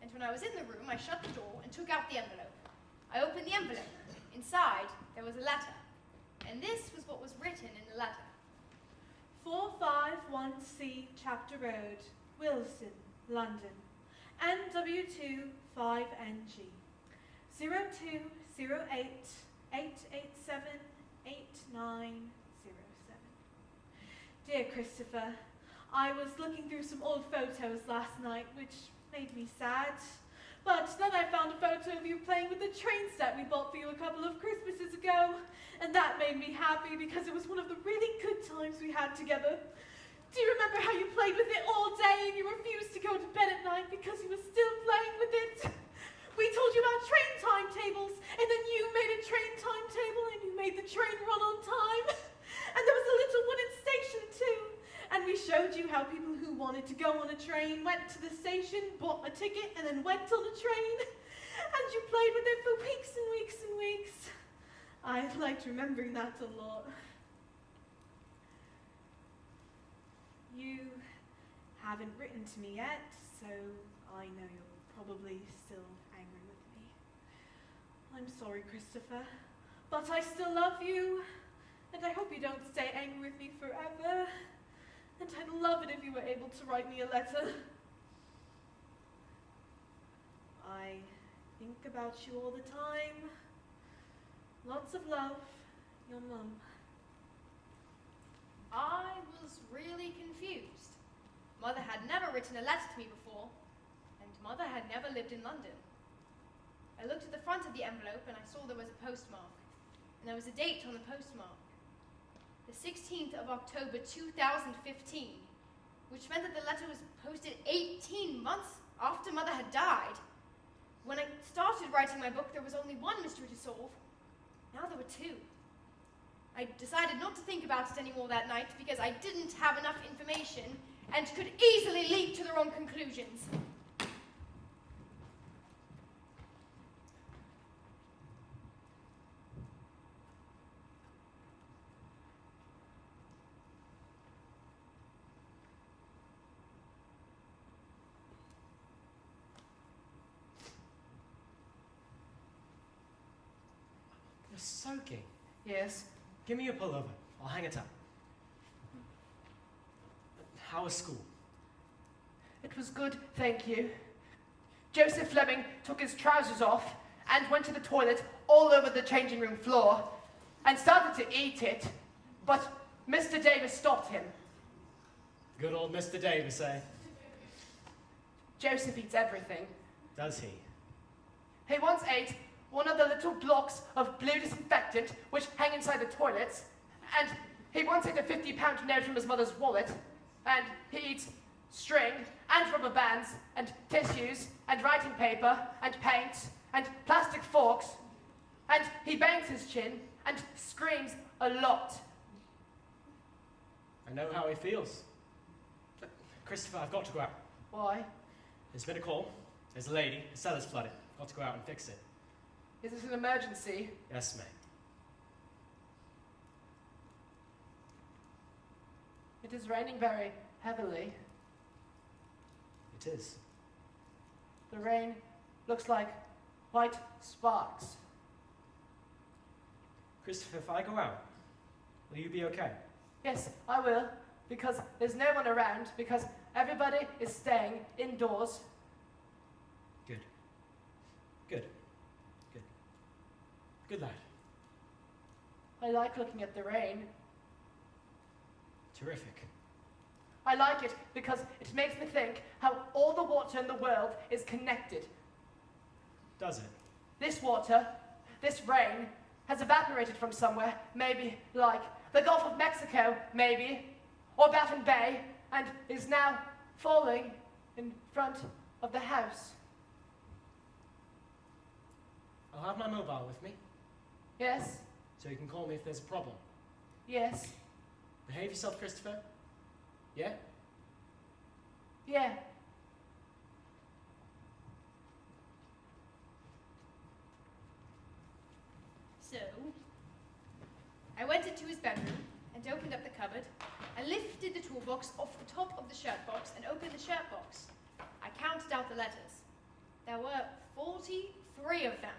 and when I was in the room, I shut the door and took out the envelope. I opened the envelope. Inside, there was a letter, and this was what was written in the letter. 4-5 F1C Chapter Road, Wilson, London, NW2 5NG, 0208 887 8907. Dear Christopher, I was looking through some old photos last night, which made me sad. But then I found a photo of you playing with the train set we bought for you a couple of Christmases ago, and that made me happy because it was one of the really good times we had together. Do you remember how you played with it all day and you refused to go to bed at night because you were still playing with it? We told you about train timetables, and then you made a train timetable and you made the train run on time. And there was a little wooden station too. And we showed you how people who wanted to go on a train went to the station, bought a ticket, and then went on a train. And you played with it for weeks and weeks and weeks. I liked remembering that a lot. You haven't written to me yet, so I know you're probably still angry with me. I'm sorry, Christopher, but I still love you, and I hope you don't stay angry with me forever. And I'd love it if you were able to write me a letter. I think about you all the time. Lots of love, your mum. I was really confused. Mother had never written a letter to me before, and Mother had never lived in London. I looked at the front of the envelope and I saw there was a postmark, and there was a date on the postmark. The 16th of October 2015, which meant that the letter was posted 18 months after Mother had died. When I started writing my book, there was only one mystery to solve. Now there were two. I decided not to think about it anymore that night because I didn't have enough information and could easily leap to the wrong conclusions. You're soaking. Yes. Give me your pullover. I'll hang it up. How was school? It was good, thank you. Joseph Fleming took his trousers off and went to the toilet all over the changing room floor and started to eat it, but Mr. Davis stopped him. Good old Mr. Davis, eh? Joseph eats everything. Does he? He once ate one of the little blocks of blue disinfectant which hang inside the toilets, and he once ate a £50 note from his mother's wallet, and he eats string and rubber bands and tissues and writing paper and paint and plastic forks, and he bangs his chin and screams a lot. I know how he feels. Christopher, I've got to go out. Why? There's been a call. There's a lady. The cellar's flooded. I've got to go out and fix it. Is it an emergency? Yes, mate. It is raining very heavily. It is. The rain looks like white sparks. Christopher, if I go out, will you be okay? Yes, I will, because there's no one around, because everybody is staying indoors. Good. Good. Good. Good lad. I like looking at the rain. Terrific. I like it because it makes me think how all the water in the world is connected. Does it? This water, this rain, has evaporated from somewhere, maybe like the Gulf of Mexico, maybe, or Baffin Bay, and is now falling in front of the house. I'll have my mobile with me, Yes, so you can call me if there's a problem. yes, Behave yourself, Christopher. Yeah? yeah. So, I went into his bedroom and opened up the cupboard and lifted the toolbox off the top of the shirt box and opened the shirt box. I counted out the letters. There were 43 of them.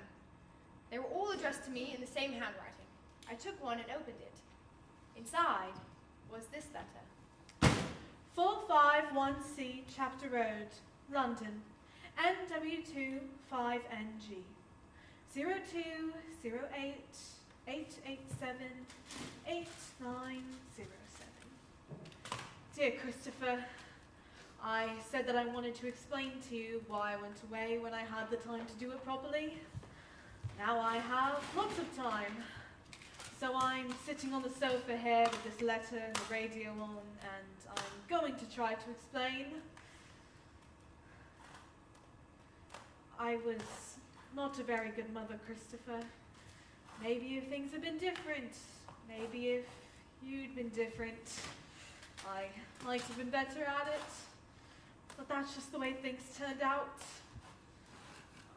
They were all addressed to me in the same handwriting. I took one and opened it. Inside was this letter. 451C Chapter Road, London, NW2 5NG, 0208 887 8907. Dear Christopher, I said that I wanted to explain to you why I went away when I had the time to do it properly. Now I have lots of time. So I'm sitting on the sofa here with this letter and the radio on, and I'm going to try to explain. I was not a very good mother, Christopher. Maybe if things had been different, maybe if you'd been different, I might have been better at it. But that's just the way things turned out.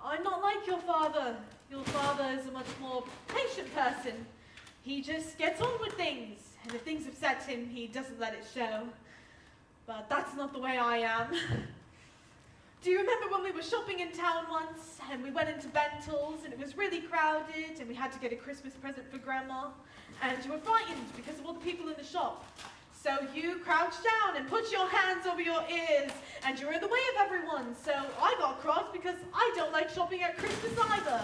I'm not like your father. Your father is a much more patient person. He just gets on with things, and if things upset him, he doesn't let it show. But that's not the way I am. Do you remember when we were shopping in town once, and we went into Bentl's, and it was really crowded, and we had to get a Christmas present for Grandma, and you were frightened because of all the people in the shop. So you crouched down and put your hands over your ears, and you were in the way of everyone. So I got cross because I don't like shopping at Christmas either.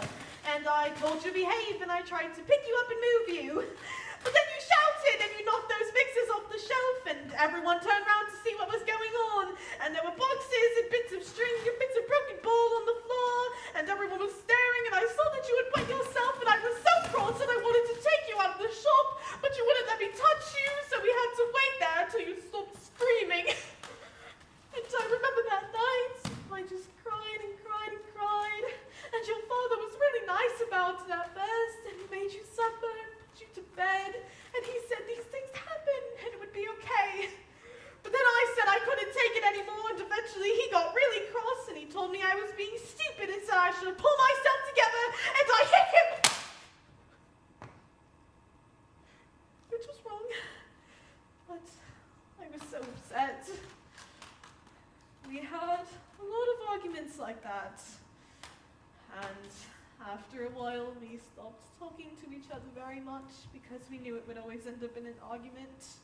And I told you to behave, and I tried to pick you up and move you. But then you shouted, and you knocked those mixers off the shelf, and everyone turned around to see what was going on. And there were boxes and bits of string and bits of broken ball on the floor, and everyone was staring, and I saw that you had wet yourself, and I was so cross, and I wanted to take you out of the shop, but you wouldn't let me touch you, so we had to wait there until you stopped screaming. And I remember that night, I just cried and cried and cried, and your father was really nice about it at first, and he made you supper and put you to bed, and he said these things happen, and it would be okay. But then I said I couldn't take it anymore, and eventually he got really cross, and he told me I was being stupid, and said I should pull myself together, and I hit him! Which was wrong, but I was so upset. We had a lot of arguments like that, and after a while we stopped talking to each other very much because we knew it would always end up in an argument,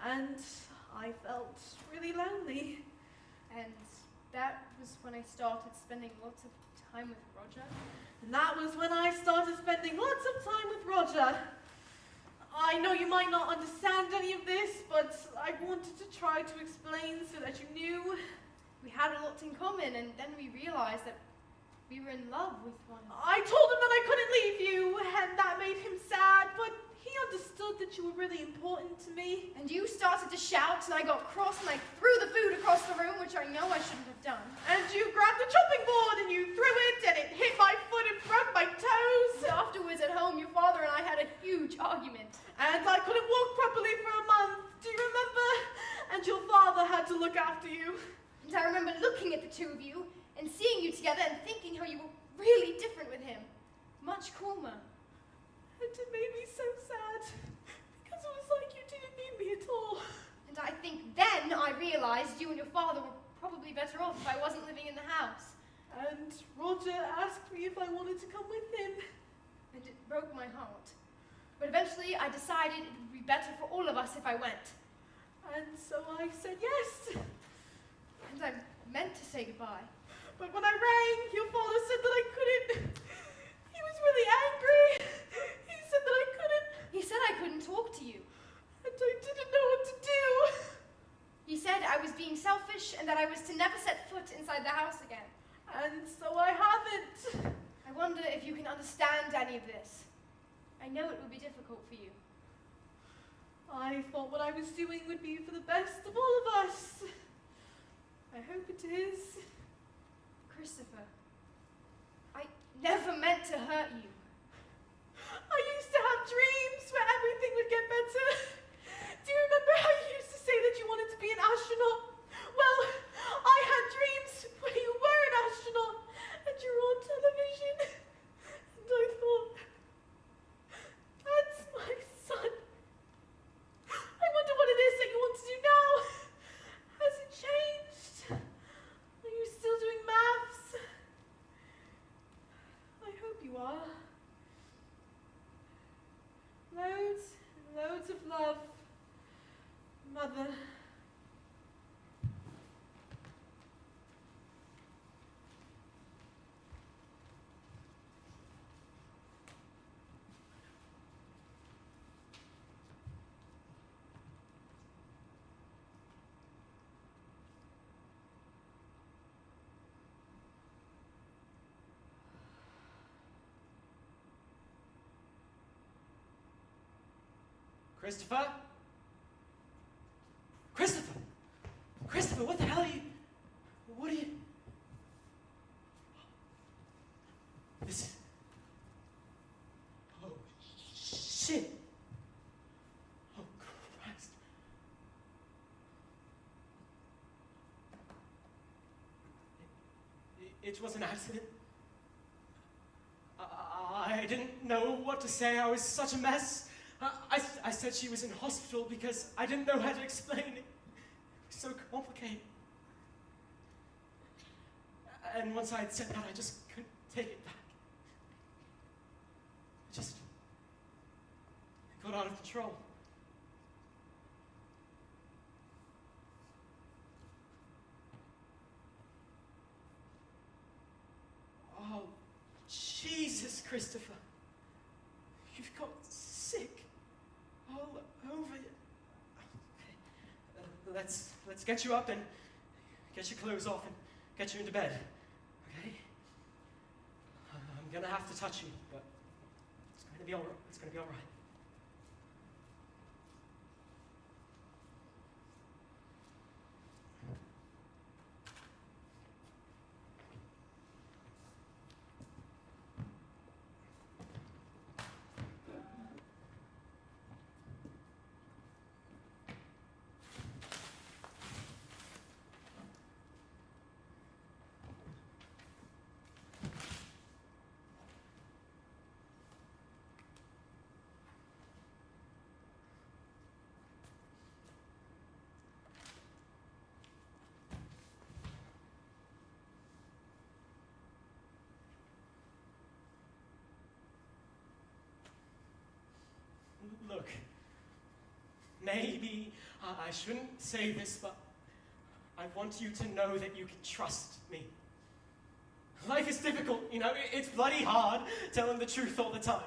and I felt really lonely. And that was when I started spending lots of time with Roger. And that was when I started spending lots of time with Roger. I know you might not understand any of this, but I wanted to try to explain so that you knew. We had a lot in common, and then we realized that we were in love with one another. I told him that I couldn't leave you, and that made him sad, but he understood that you were really important to me. And you started to shout, and I got cross, and I threw the food across the room, which I know I shouldn't have done. And you grabbed the chopping board, and you threw it, and it hit my foot and broke my toes. So afterwards at home, your father and I had a huge argument. And I couldn't walk properly for a month. Do you remember? And your father had to look after you. And I remember looking at the two of you and seeing you together and thinking how you were really different with him. Much calmer. And it made me so sad. Because it was like you didn't need me at all. And I think then I realized you and your father were probably better off if I wasn't living in the house. And Roger asked me if I wanted to come with him. And it broke my heart. But eventually I decided it would be better for all of us if I went. And so I said yes. And I meant to say goodbye. But when I rang, your father said that I couldn't. He was really angry. He said that I couldn't. He said I couldn't talk to you. And I didn't know what to do. He said I was being selfish and that I was to never set foot inside the house again. And so I haven't. I wonder if you can understand any of this. I know it would be difficult for you. I thought what I was doing would be for the best of all of us. I hope it is. Christopher, I never meant to hurt you. I used to have dreams where everything would get better. Do you remember how you used to say that you wanted to be an astronaut? Well, I had dreams where you were an astronaut and you were on television. And I thought, that's my son. I wonder what it is that you want to do now. Has it changed? Are you still doing maths? I hope you are. Loads and loads of love, Mother. Christopher? Christopher! Christopher, what the hell are you... What are you... This is... Oh, shit! Oh, Christ. It was an accident. I didn't know what to say. I was such a mess. I said she was in hospital because I didn't know how to explain it. It was so complicated. And once I had said that, I just couldn't take it back. It got out of control. Oh, Jesus, Christopher. You've got sick all over you. Okay. Let's get you up and get your clothes off and get you into bed. Okay? I'm gonna have to touch you, but it's gonna be all right. It's gonna be all right. Look, maybe I shouldn't say this, but I want you to know that you can trust me. Life is difficult, you know, it's bloody hard telling the truth all the time.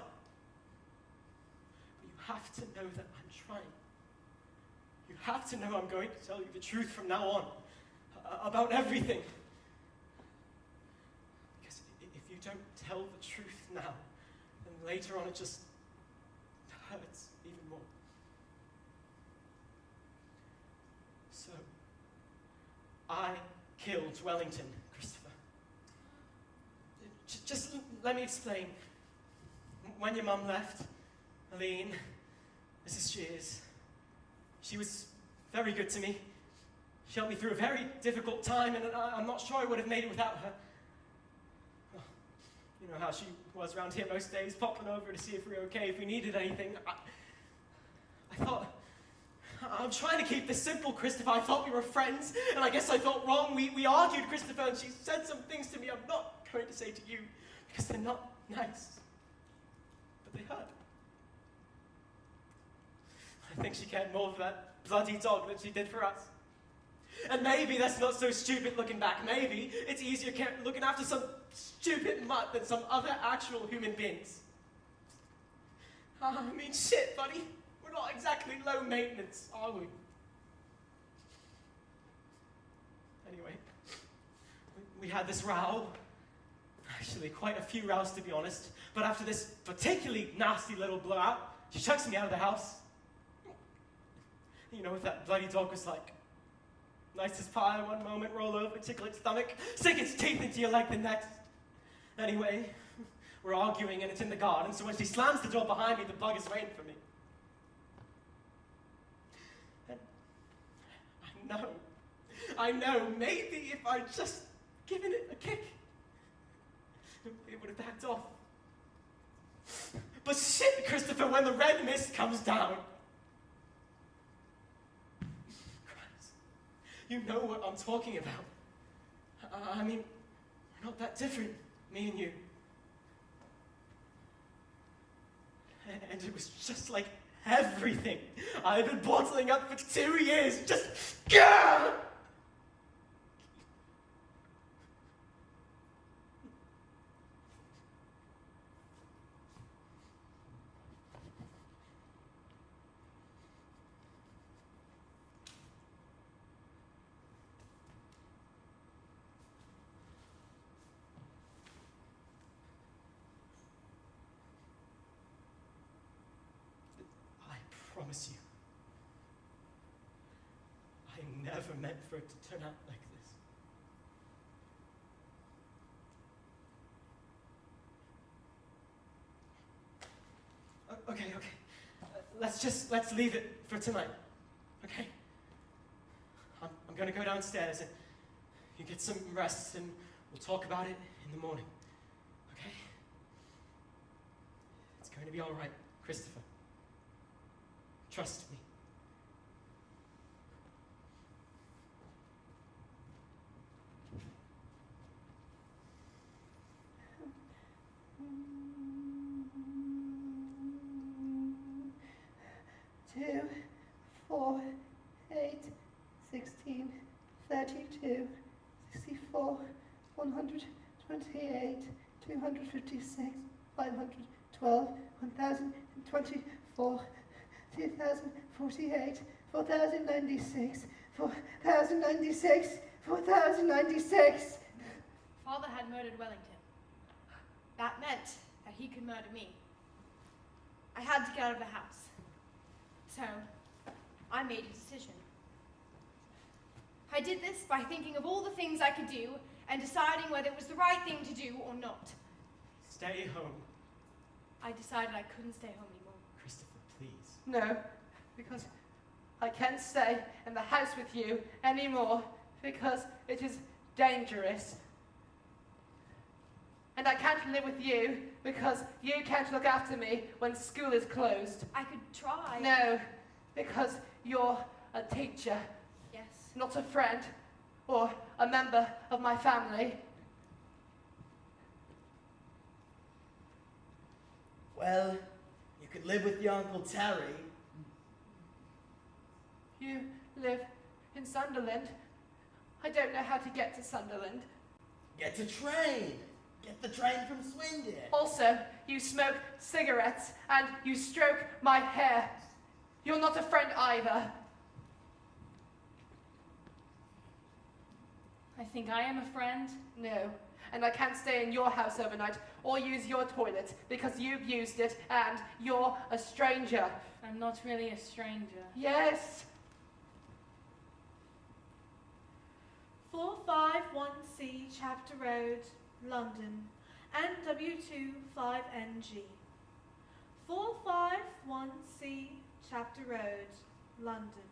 But you have to know that I'm trying. You have to know I'm going to tell you the truth from now on, about everything. Because if you don't tell the truth now, then later on it just hurts even more. So, I killed Wellington, Christopher. Just let me explain. When your mum left, Aline, Mrs. Shears, she was very good to me. She helped me through a very difficult time, and I'm not sure I would have made it without her. Well, you know how she was around here most days, popping over to see if we were okay, if we needed anything. I thought, I'm trying to keep this simple, Christopher. I thought we were friends, and I guess I thought wrong. We argued, Christopher, and she said some things to me I'm not going to say to you, because they're not nice. But they hurt. I think she cared more for that bloody dog than she did for us. And maybe that's not so stupid looking back. Maybe it's easier looking after some stupid mutt than some other actual human beings. I mean, shit, buddy. We're not exactly low maintenance, are we? Anyway, we had this row. Actually, quite a few rows, to be honest. But after this particularly nasty little blowout, she chucks me out of the house. You know what that bloody dog was like. Nice as pie one moment, roll over, tickle its stomach, sink its teeth into your leg the next. Anyway, we're arguing and it's in the garden, so when she slams the door behind me, the bug is waiting for me. And I know, maybe if I'd just given it a kick, it would have backed off. But shit, Christopher, when the red mist comes down, you know what I'm talking about. I mean, we're not that different, me and you. And it was just like everything I'd been bottling up for 2 years. Just, gah! I promise you, never meant for it to turn out like this. Okay. Let's leave it for tonight. Okay? I'm gonna go downstairs and you get some rest and we'll talk about it in the morning. Okay? It's going to be all right, Christopher. Trust me. Two, 4, 8, 16, 32, 64, 128, 256, 512, 1024, 2048, 4096, 4096, 4096. Father had murdered Wellington. That meant that he could murder me. I had to get out of the house. So, I made a decision. I did this by thinking of all the things I could do and deciding whether it was the right thing to do or not. Stay home. I decided I couldn't stay home anymore. Christopher, please. No, because I can't stay in the house with you anymore because it is dangerous. And I can't live with you because you can't look after me when school is closed. I could try. No, because you're a teacher, Yes. not a friend or a member of my family. Well, you could live with your Uncle Terry. You live in Sunderland. I don't know how to get to Sunderland. Get a train. Get the train from Swindon. Also, you smoke cigarettes and you stroke my hair. You're not a friend either. I think I am a friend. No, and I can't stay in your house overnight or use your toilet because you've used it and you're a stranger. I'm not really a stranger. Yes. 451C Chapter Road, London, NW2 5NG. 451C Chapter Road, London,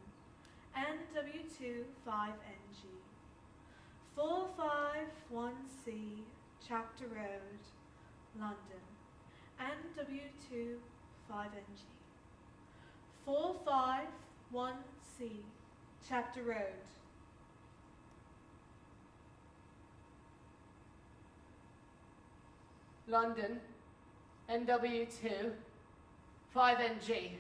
NW2 5NG. 451C Chapter Road, London, NW2 5NG. 451C Chapter Road. London, NW2, 5NG.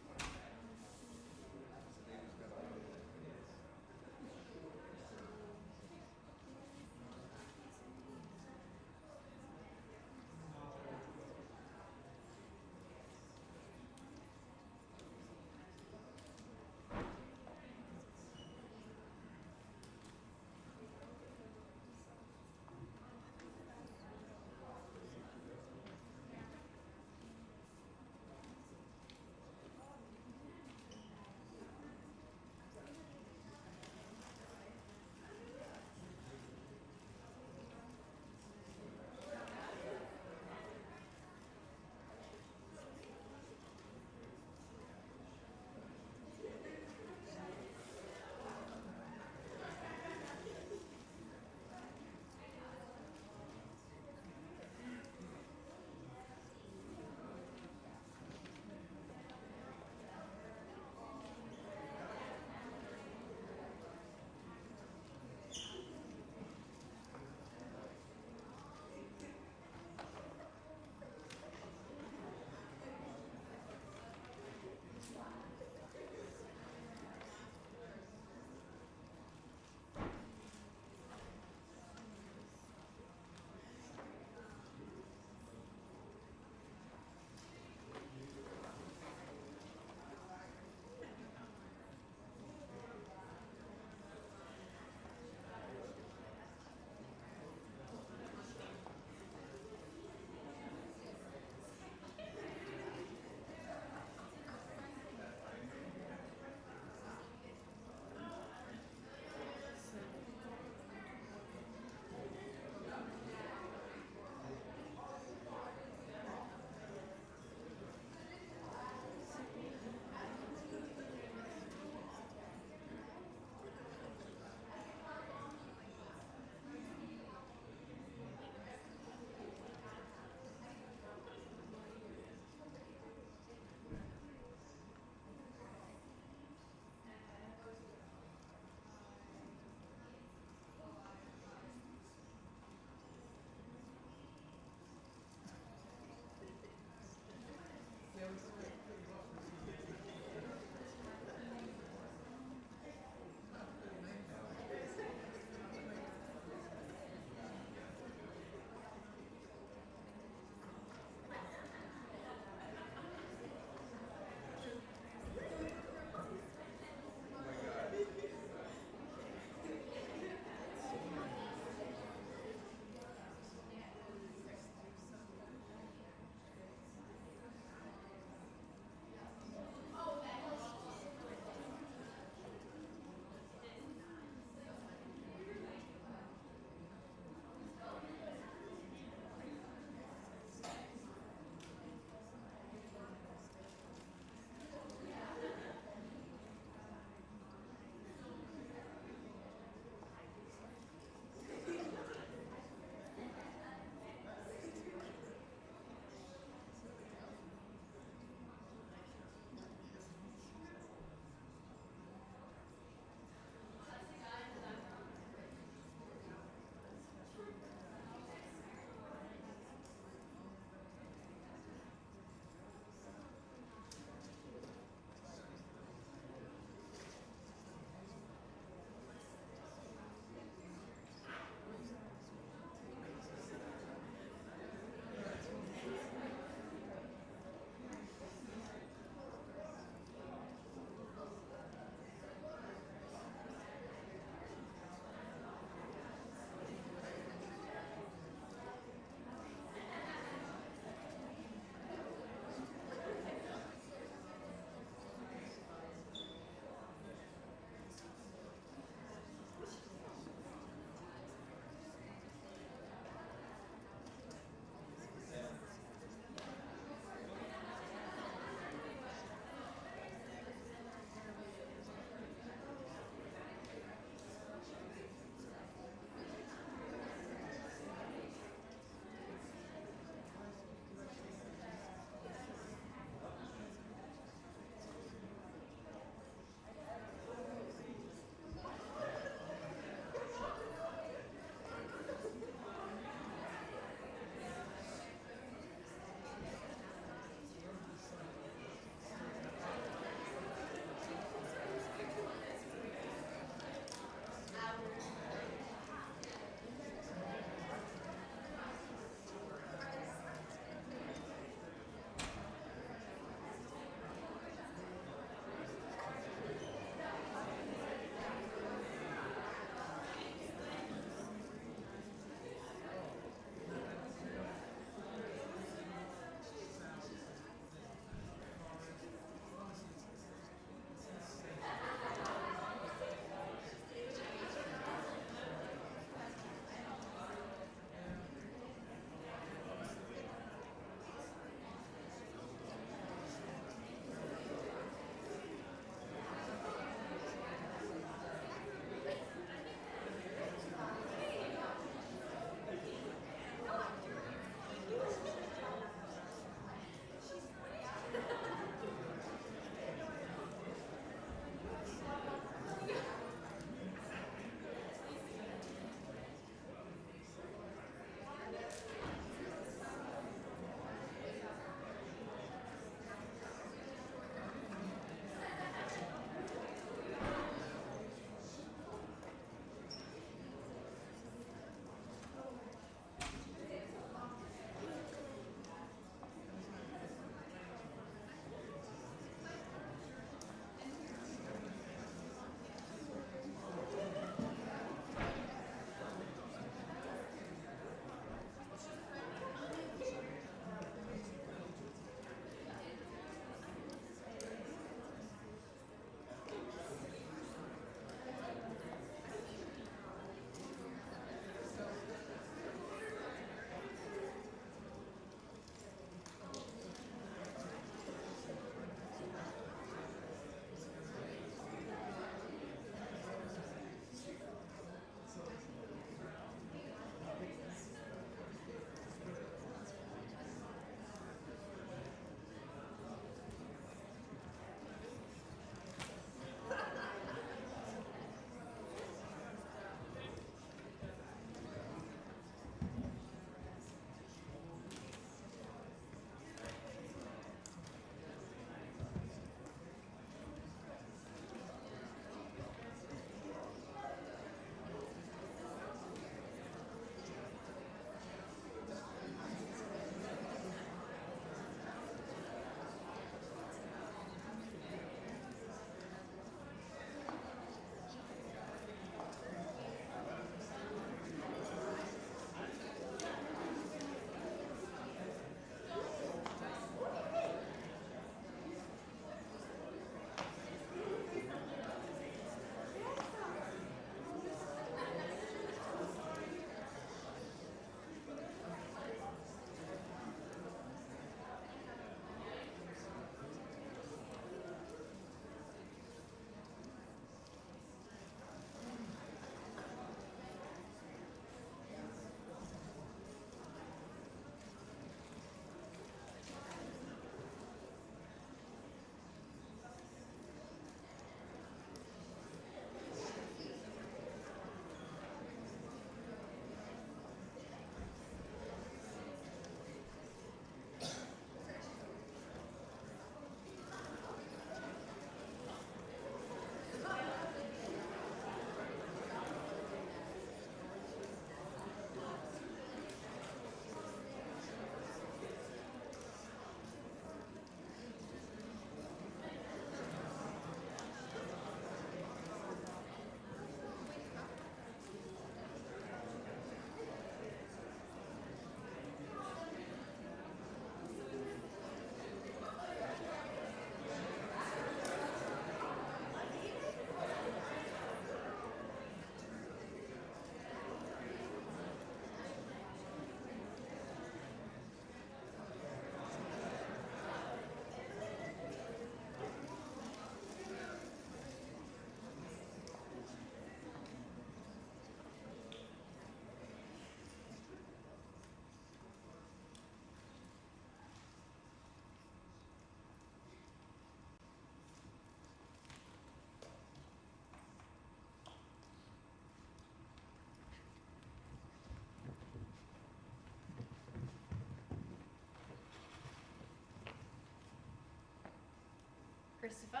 Christopher.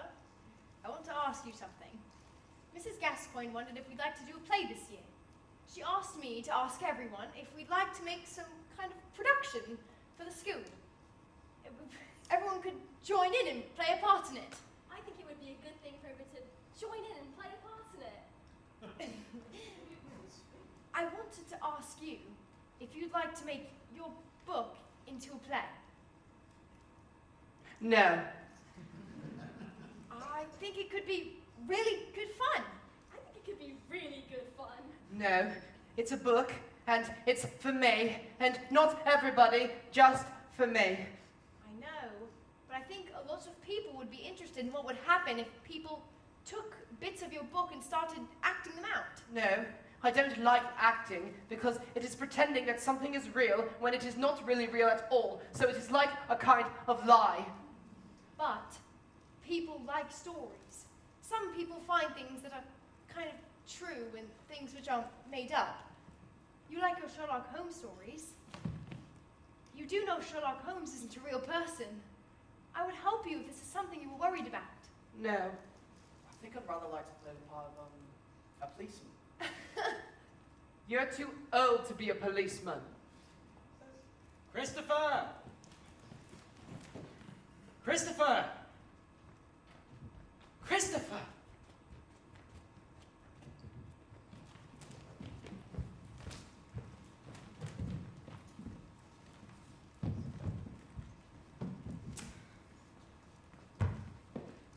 I want to ask you something. Mrs. Gascoigne wondered if we'd like to do a play this year. She asked me to ask everyone if we'd like to make some kind of production for the school. Everyone could join in and play a part in it. I think it would be a good thing for everyone to join in and play a part in it. I wanted to ask you if you'd like to make your book into a play. No. I think it could be really good fun. I think it could be really good fun. No. It's a book, and it's for me, and not everybody, just for me. I know, but I think a lot of people would be interested in what would happen if people took bits of your book and started acting them out. No, I don't like acting because it is pretending that something is real when it is not really real at all. So it is like a kind of lie. But people like stories. Some people find things that are kind of true and things which are made up. You like your Sherlock Holmes stories. You do know Sherlock Holmes isn't a real person. I would help you if this is something you were worried about. No. I think I'd rather like to play the part of a policeman. You're too old to be a policeman. Christopher! Christopher! Christopher!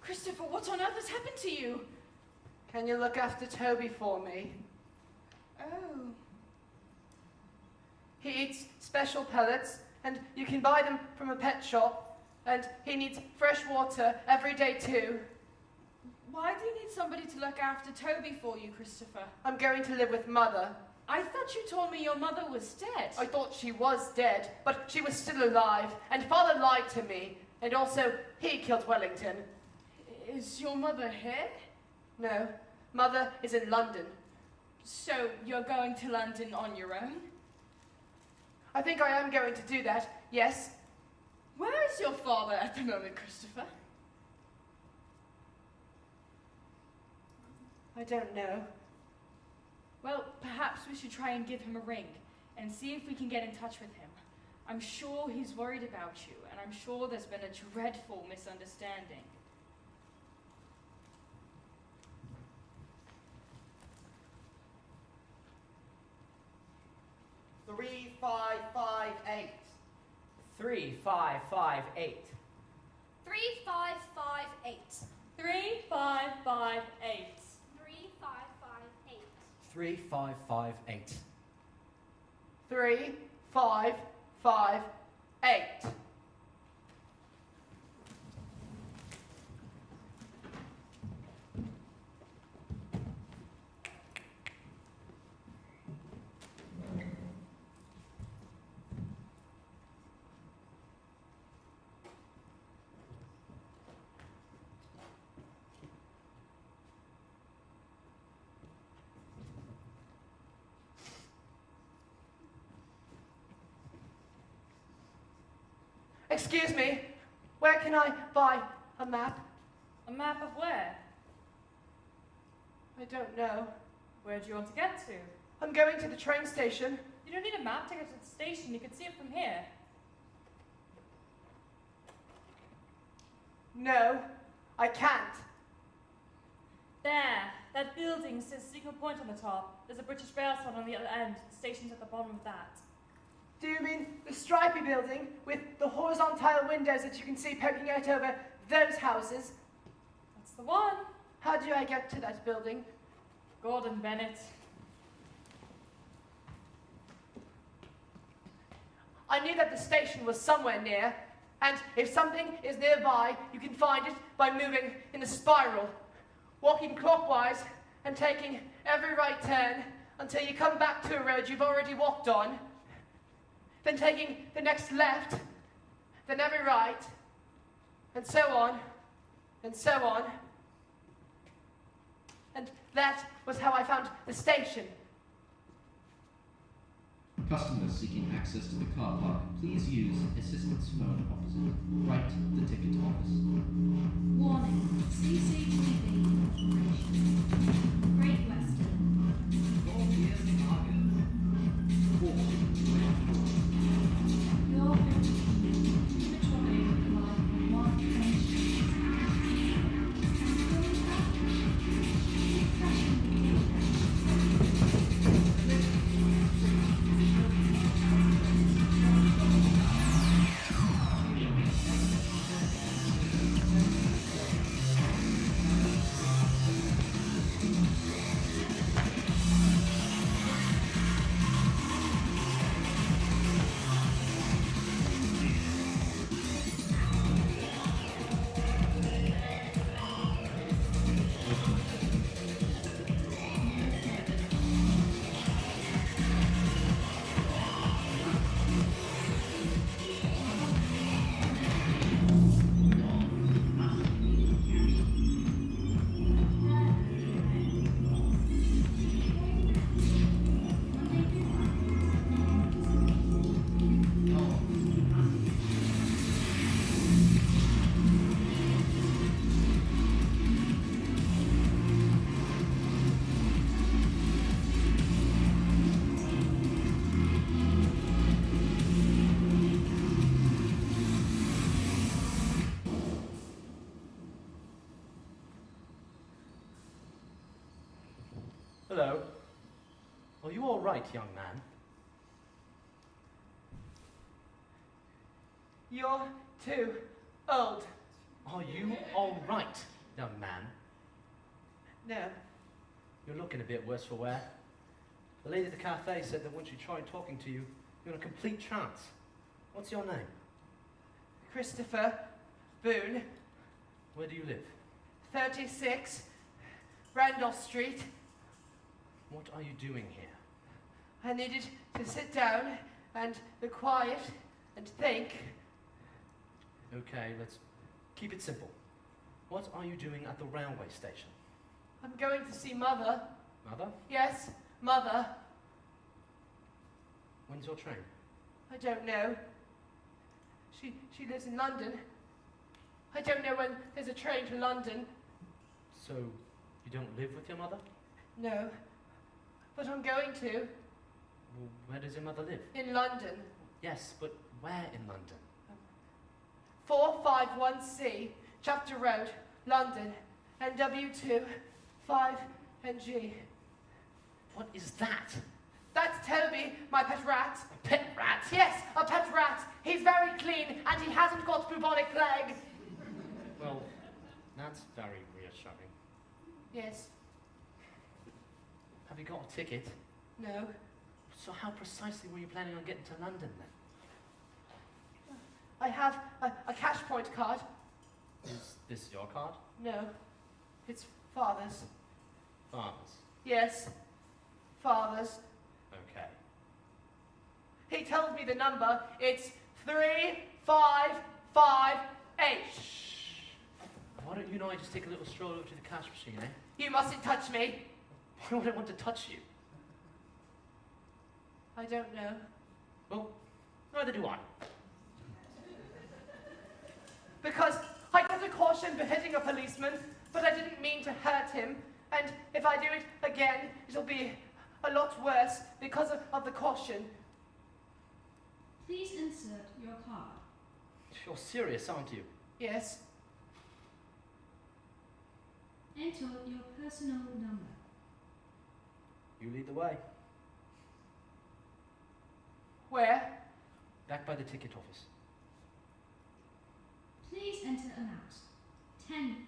Christopher, what on earth has happened to you? Can you look after Toby for me? Oh. He eats special pellets, and you can buy them from a pet shop, and he needs fresh water every day too. Why do you need somebody to look after Toby for you, Christopher? I'm going to live with Mother. I thought you told me your mother was dead. I thought she was dead, but she was still alive, and Father lied to me, and also he killed Wellington. Is your mother here? No, Mother is in London. So you're going to London on your own? I think I am going to do that, yes. Where is your father at the moment, Christopher? I don't know. Well, perhaps we should try and give him a ring and see if we can get in touch with him. I'm sure he's worried about you, and I'm sure there's been a dreadful misunderstanding. Three, five, five, 8. 3, 5, 5, 8. 3, 5, 5, 8. 3, 5, 5, 8. 3, 5, 5, 8. 3, 5, 5, 8. 3, 5, 5, 8. Excuse me, where can I buy a map? A map of where? I don't know. Where do you want to get to? I'm going to the train station. You don't need a map to get to the station. You can see it from here. No, I can't. There. That building says Signal Point on the top. There's a British Rail sign on the other end. The station's at the bottom of that. Do you mean the stripy building with the horizontal windows that you can see poking out over those houses? That's the one. How do I get to that building? Gordon Bennett. I knew that the station was somewhere near, and if something is nearby, you can find it by moving in a spiral, walking clockwise and taking every right turn until you come back to a road you've already walked on, then taking the next left, then every right, and so on, and so on. And that was how I found the station. Customers seeking access to the car park, please use assistant's phone opposite. Write the ticket office. Warning, CCTV operation. Great Western. Your 15, patrolling line from 1 Main Street. Hello. Are you all right, young man? You're too old. Are you all right, young man? No. You're looking a bit worse for wear. The lady at the cafe said that once you tried talking to you, you're in a complete trance. What's your name? Christopher Boone, Where do you live? 36, Randolph Street. What are you doing here? I needed to sit down and be quiet and think. Okay, let's keep it simple. What are you doing at the railway station? I'm going to see Mother. Mother? Yes, Mother. When's your train? I don't know. She lives in London. I don't know when there's a train to London. So, you don't live with your mother? No. But I'm going to. Well, where does your mother live? In London. Yes, but where in London? 451C, Chapter Road, London, NW2, 5NG. What is that? That's Toby, my pet rat. A pet rat? Yes, a pet rat. He's very clean and he hasn't got bubonic plague. Well, that's very reassuring. Yes. Have you got a ticket? No. So how precisely were you planning on getting to London then? I have a cash point card. Is this your card? No. It's Father's. Father's. Yes. Father's. Okay. He tells me the number. It's 3558. Shh. Why don't you and I just take a little stroll over to the cash machine, eh? You mustn't touch me. Why would I want to touch you? I don't know. Well, neither do I. Because I got a caution for hitting a policeman, but I didn't mean to hurt him. And if I do it again, it'll be a lot worse because of the caution. Please insert your card. You're serious, aren't you? Yes. Enter your personal number. You lead the way. Where? Back by the ticket office. Please enter amount. £10,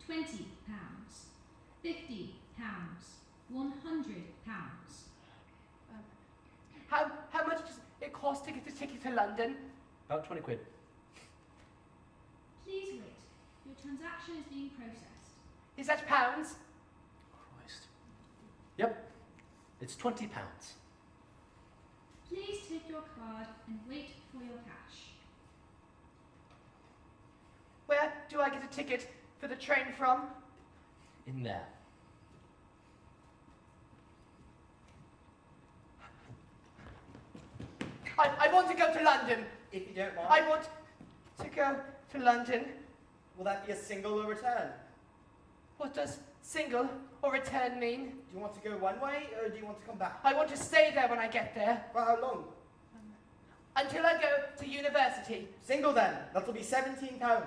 £20, £50, £100. How much does it cost to get a ticket to London? About 20 quid. Please wait. Your transaction is being processed. Is that pounds? Christ. Yep. It's £20. Please take your card and wait for your cash. Where do I get a ticket for the train from? In there. I want to go to London. If you don't mind. I want to go to London. Will that be a single or return? What does single or return mean? Do you want to go one way, or do you want to come back? I want to stay there when I get there. For how long? Until I go to university. Single then. That'll be £17.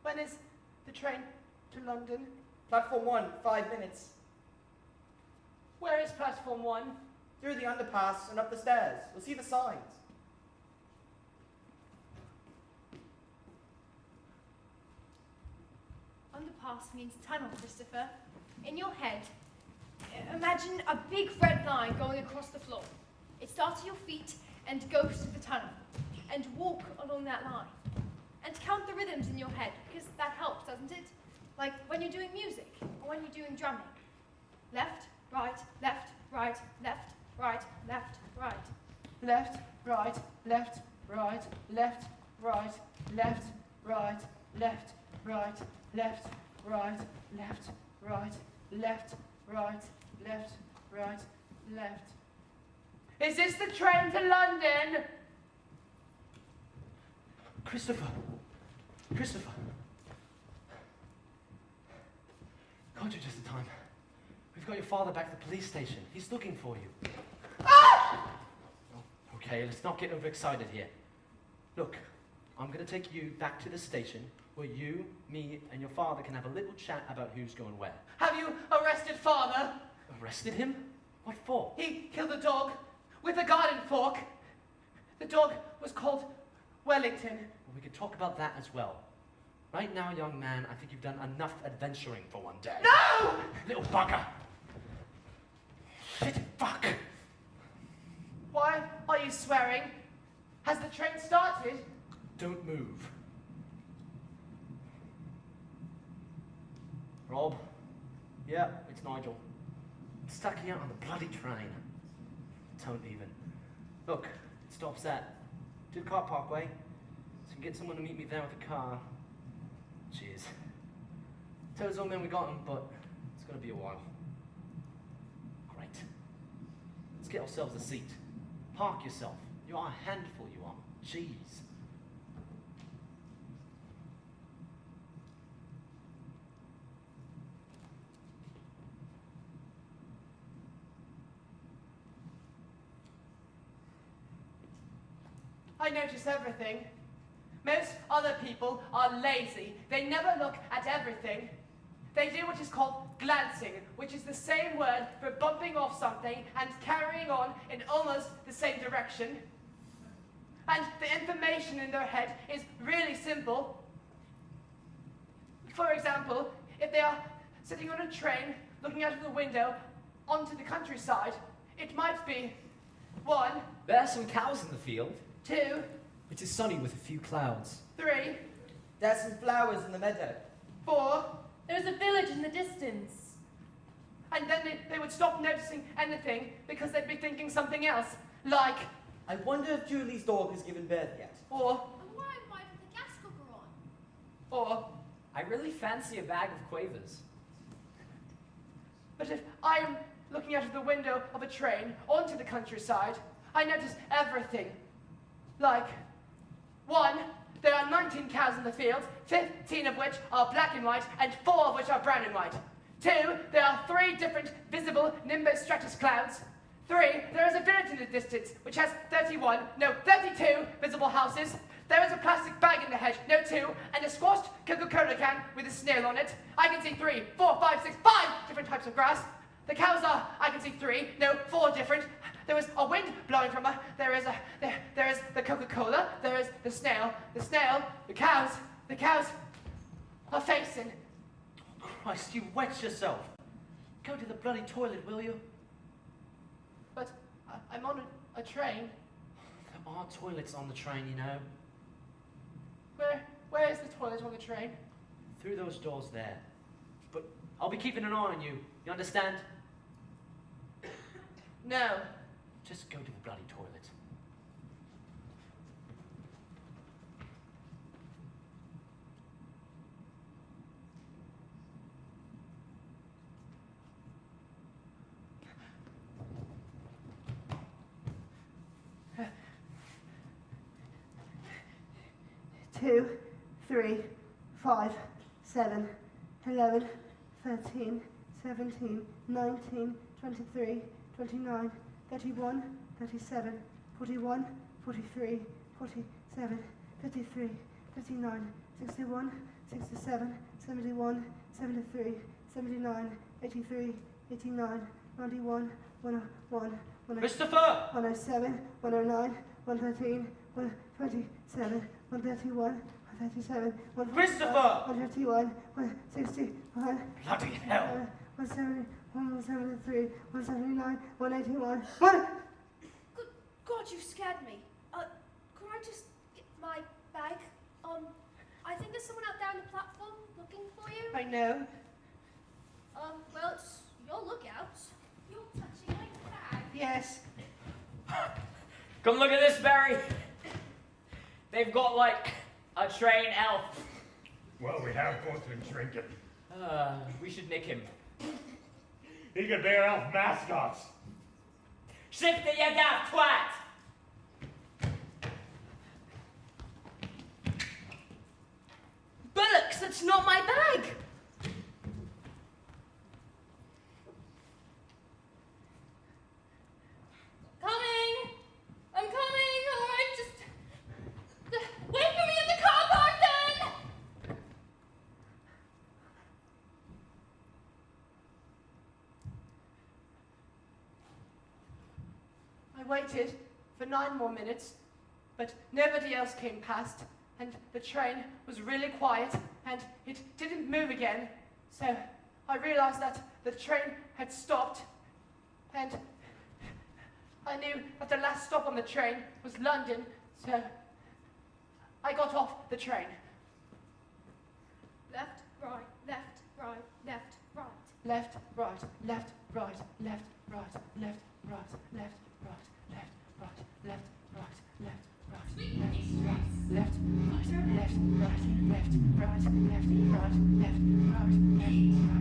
When is the train to London? Platform 1, 5 minutes. Where is platform 1? Through the underpass and up the stairs. You'll see the signs. Underpass means tunnel, Christopher. In your head, imagine a big red line going across the floor. It starts at your feet and goes to the tunnel. And walk along that line. And count the rhythms in your head, because that helps, doesn't it? Like when you're doing music, or when you're doing drumming. Left, right, left, right, left, right, left, right. Left, right, left, right, left, right, left, right, left, right, left, right, left, right, left, right, left, right, left. Is this the train to London? Christopher! Christopher! Caught you just in time. We've got your father back at the police station. He's looking for you. Ah! Oh, okay, let's not get overexcited here. Look, I'm going to take you back to the station where you, me, and your father can have a little chat about who's going where. Have you arrested father? Arrested him? What for? He killed a dog with a garden fork. The dog was called Wellington. Well, we could talk about that as well. Right now, young man, I think you've done enough adventuring for one day. No! Little bugger! Shit, fuck! Why are you swearing? Has the train started? Don't move. Rob? Yeah, it's Nigel. I'm stuck here on the bloody train. Don't even. Look, it stops at to the car parkway, so you can get someone to meet me there with a car. Cheers. Tell his old man we got him, but it's gonna be a while. Great. Let's get ourselves a seat. Park yourself. You are a handful, you are. Jeez. I notice everything. Most other people are lazy. They never look at everything. They do what is called glancing, which is the same word for bumping off something and carrying on in almost the same direction. And the information in their head is really simple. For example, if they are sitting on a train, looking out of the window onto the countryside, it might be 1, There are some cows in the field. 2, It is sunny with a few clouds. 3, There's some flowers in the meadow. 4, There's a village in the distance. and then they would stop noticing anything because they'd be thinking something else, like, I wonder if Julie's dog has given birth yet. or, And why am I with the gas cooker on? or. I really fancy a bag of quavers. But if I'm looking out of the window of a train onto the countryside, I notice everything. Like, 1, there are 19 cows in the field, 15 of which are black and white, and 4 of which are brown and white. 2, there are 3 different visible nimbus stratus clouds. 3, there is a village in the distance, which has 32 visible houses. There is a plastic bag in the hedge, no 2, and a squashed Coca-Cola can with a snail on it. I can see 3, 4, 5, 6, 5 different types of grass. The cows are, I can see 3, no, 4 different. There is a wind blowing from her. There is the Coca-Cola. There is the snail. The cows are facing. Christ, you wet yourself. Go to the bloody toilet, will you? But I'm on a train. There are toilets on the train, you know. Where is the toilet on the train? Through those doors there. But I'll be keeping an eye on you. You understand? No. Just go to the bloody toilet. Two, 3, 5, 7, 11, 13, 17, 19, 23, 29, 31, 37, 41, 43, 47, 53, 59, 61, 67, 71, 73, 79, 83, 89, 91, 101, Christopher! 107, 109, 113, 127, 131, 137, Christopher! 151, 160, Bloody hell! 170, 173, 179, 181, Good God, you scared me. Could I just get my bag? I think there's someone out there on the platform looking for you. I know. Well, it's your lookout. You're touching my bag. Yes. Come look at this, Barry. They've got like a trained elf. Well, we have both been drinking. We should nick him. He could be our elf mascot. Shift it, you daft twat! Bollocks, that's not my bag! Coming! I'm coming! Alright, just wait for me in the car park then! I waited for 9 more minutes, but nobody else came past, and the train was really quiet, and it didn't move again. So I realized that the train had stopped, and I knew that the last stop on the train was London, so I got off the train. Left, right, left, right, left, right. Left, right, left, right, left, right, left, right, left, right, left, right, left, right, left, right, left, right, left, right, left, right, left, right, left, right, left, right, left, right, left, right.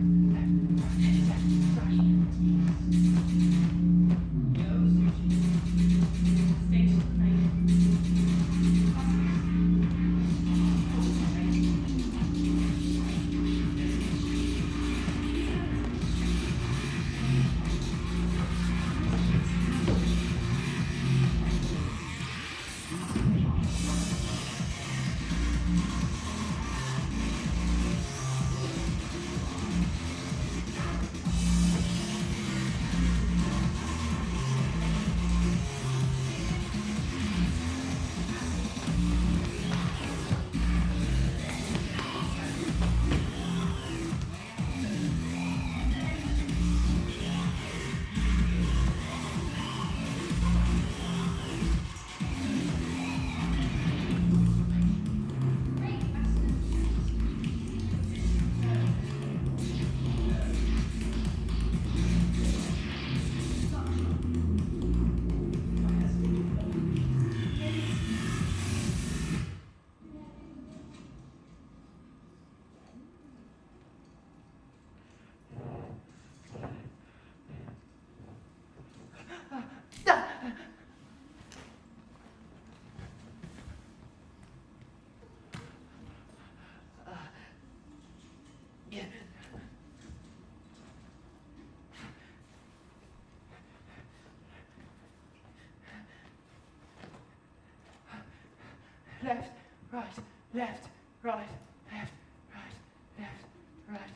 Left, right, left, right, left, right, left, right,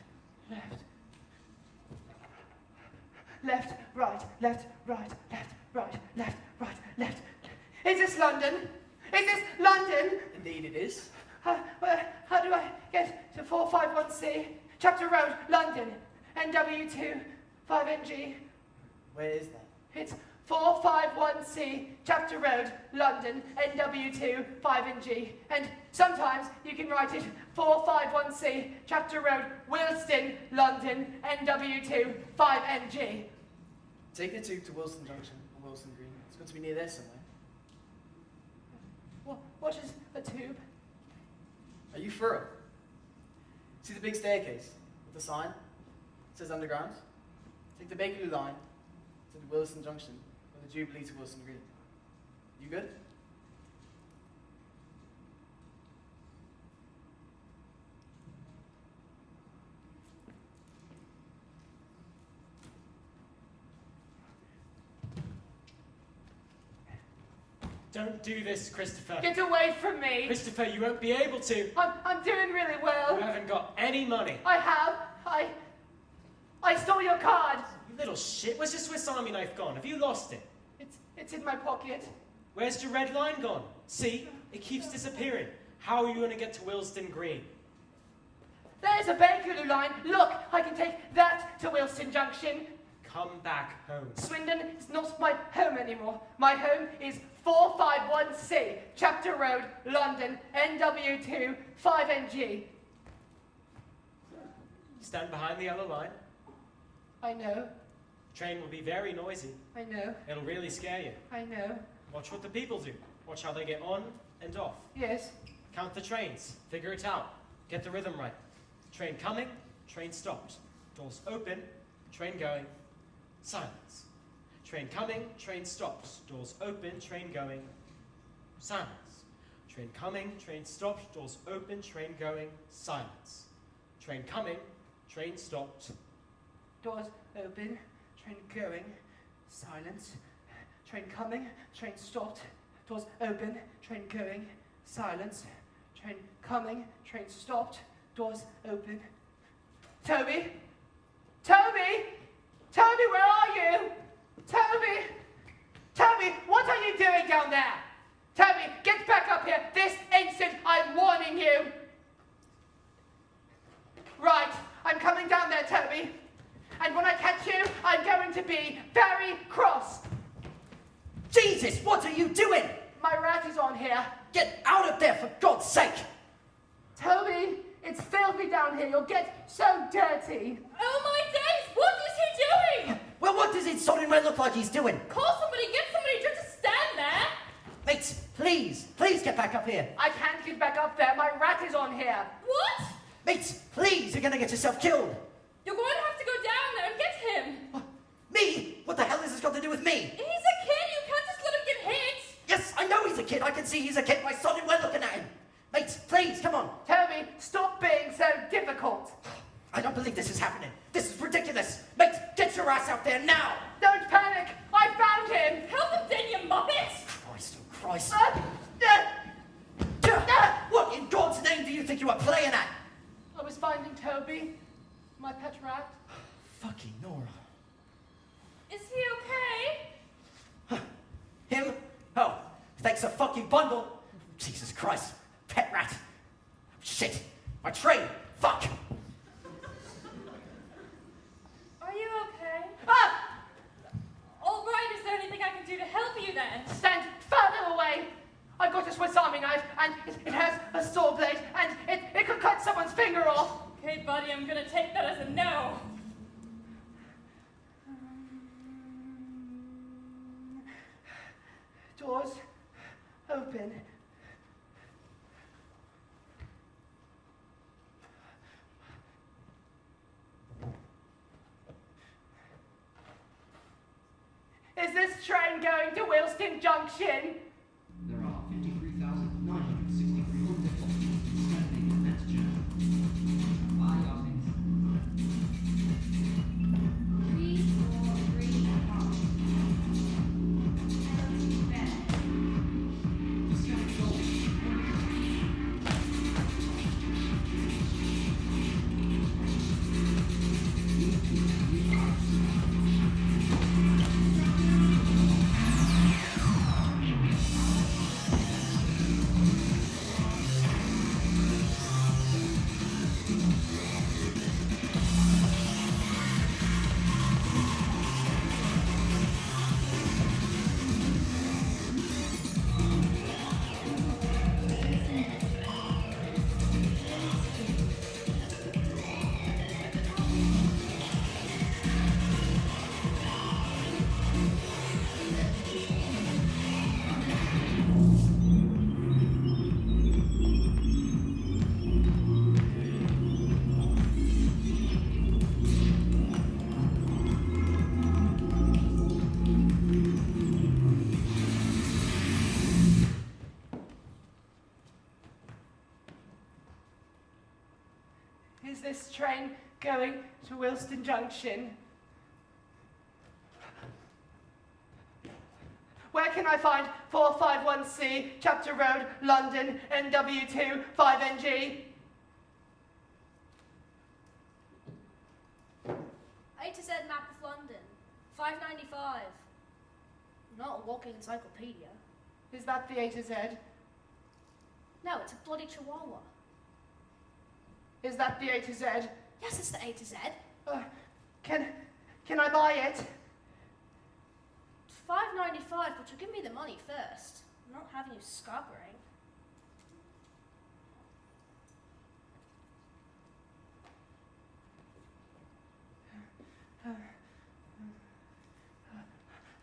left. Left, right, left, right, left, right, left, right, left. Is this London? Is this London? Indeed it is. How do I get to 451C? Chapter Road, London. NW2, 5NG. Where is that? It's 451C, Chapter Road, London, NW2, 5NG. And sometimes you can write it 451C, Chapter Road, Willesden, London, NW2, 5NG. Take the tube to Wilson Junction or Wilson Green. It's got to be near there somewhere. What is a tube? Are you thorough? See the big staircase with the sign? It says underground. Take the Bakerloo line to the Wilson Junction or the Jubilee to Wilson Green. You good? Don't do this, Christopher. Get away from me! Christopher, you won't be able to. I'm doing really well. You haven't got any money. I have. I stole your card. You little shit. Where's your Swiss Army knife gone? Have you lost it? It's in my pocket. Where's your red line gone? See? It keeps disappearing. How are you going to get to Willesden Green? There's a Bakerloo line. Look, I can take that to Wilson Junction. Come back home. Swindon is not my home anymore. My home is 451C, Chapter Road, London, NW2, 5NG. Stand behind the yellow line. I know. The train will be very noisy. I know. It'll really scare you. I know. Watch what the people do. Watch how they get on and off. Yes. Count the trains. Figure it out. Get the rhythm right. Train coming, train stopped. Doors open, train going. Silence. Train coming, train stops. Doors open, train going. Silence. Train coming, train stopped. Doors open, train going. Silence. Train coming, train stopped. Doors open, train going. Silence. Train coming, train stopped. Doors open, train going. Silence. Train coming, train stopped. Doors open. Toby! Toby! Toby, where are you? Toby! Toby, what are you doing down there? Toby, get back up here this instant, I'm warning you. Right, I'm coming down there, Toby. And when I catch you, I'm going to be very cross. Jesus, what are you doing? My rat is on here. Get out of there, for God's sake! Toby, it's filthy down here. You'll get so dirty. Oh my days! What is he doing? Well, what does it sodden well look like he's doing? Call somebody, get somebody, just to stand there. Mates, please get back up here. I can't get back up there. My rat is on here. What? Mates, please, you're gonna get yourself killed. You're going to have to go down there and get him. Me? What the hell has this got to do with me? He's a kid, you can't just let him get hit. Yes, I know he's a kid. I can see he's a kid by sodding well looking at him. Mates, please, come on. Toby, stop being so difficult. I don't believe this is happening. This is ridiculous. Mates, get your ass out there now. Don't panic. I found him. Help him then, you muppet. Christ, oh Christ. What in God's name do you think you are playing at? I was finding Toby, my pet rat. Fucking Nora. Is he okay? Him? Oh, thanks a fucking bundle. Jesus Christ. Pet rat. Shit. My train. Fuck. Are you okay? Ah! All right, is there anything I can do to help you then? Stand further away. I've got a Swiss Army knife, and it has a saw blade, and it could cut someone's finger off. Okay, buddy, I'm gonna take that as a no. Doors open. Is this train going to Willesden Junction? There are 53,963 on spending the next journey. Bye, darlings. 343 bed. Discover gold. going to Wilston Junction. Where can I find 451C, Chapter Road, London, NW2 5NG? A to Z map of London. 595. Not a walking encyclopedia. Is that the A to Z? No, it's a bloody chihuahua. Is that the A to Z? Yes, it's the A to Z. Can I buy it? It's 595, but you'll give me the money first. I'm not having you scarpering.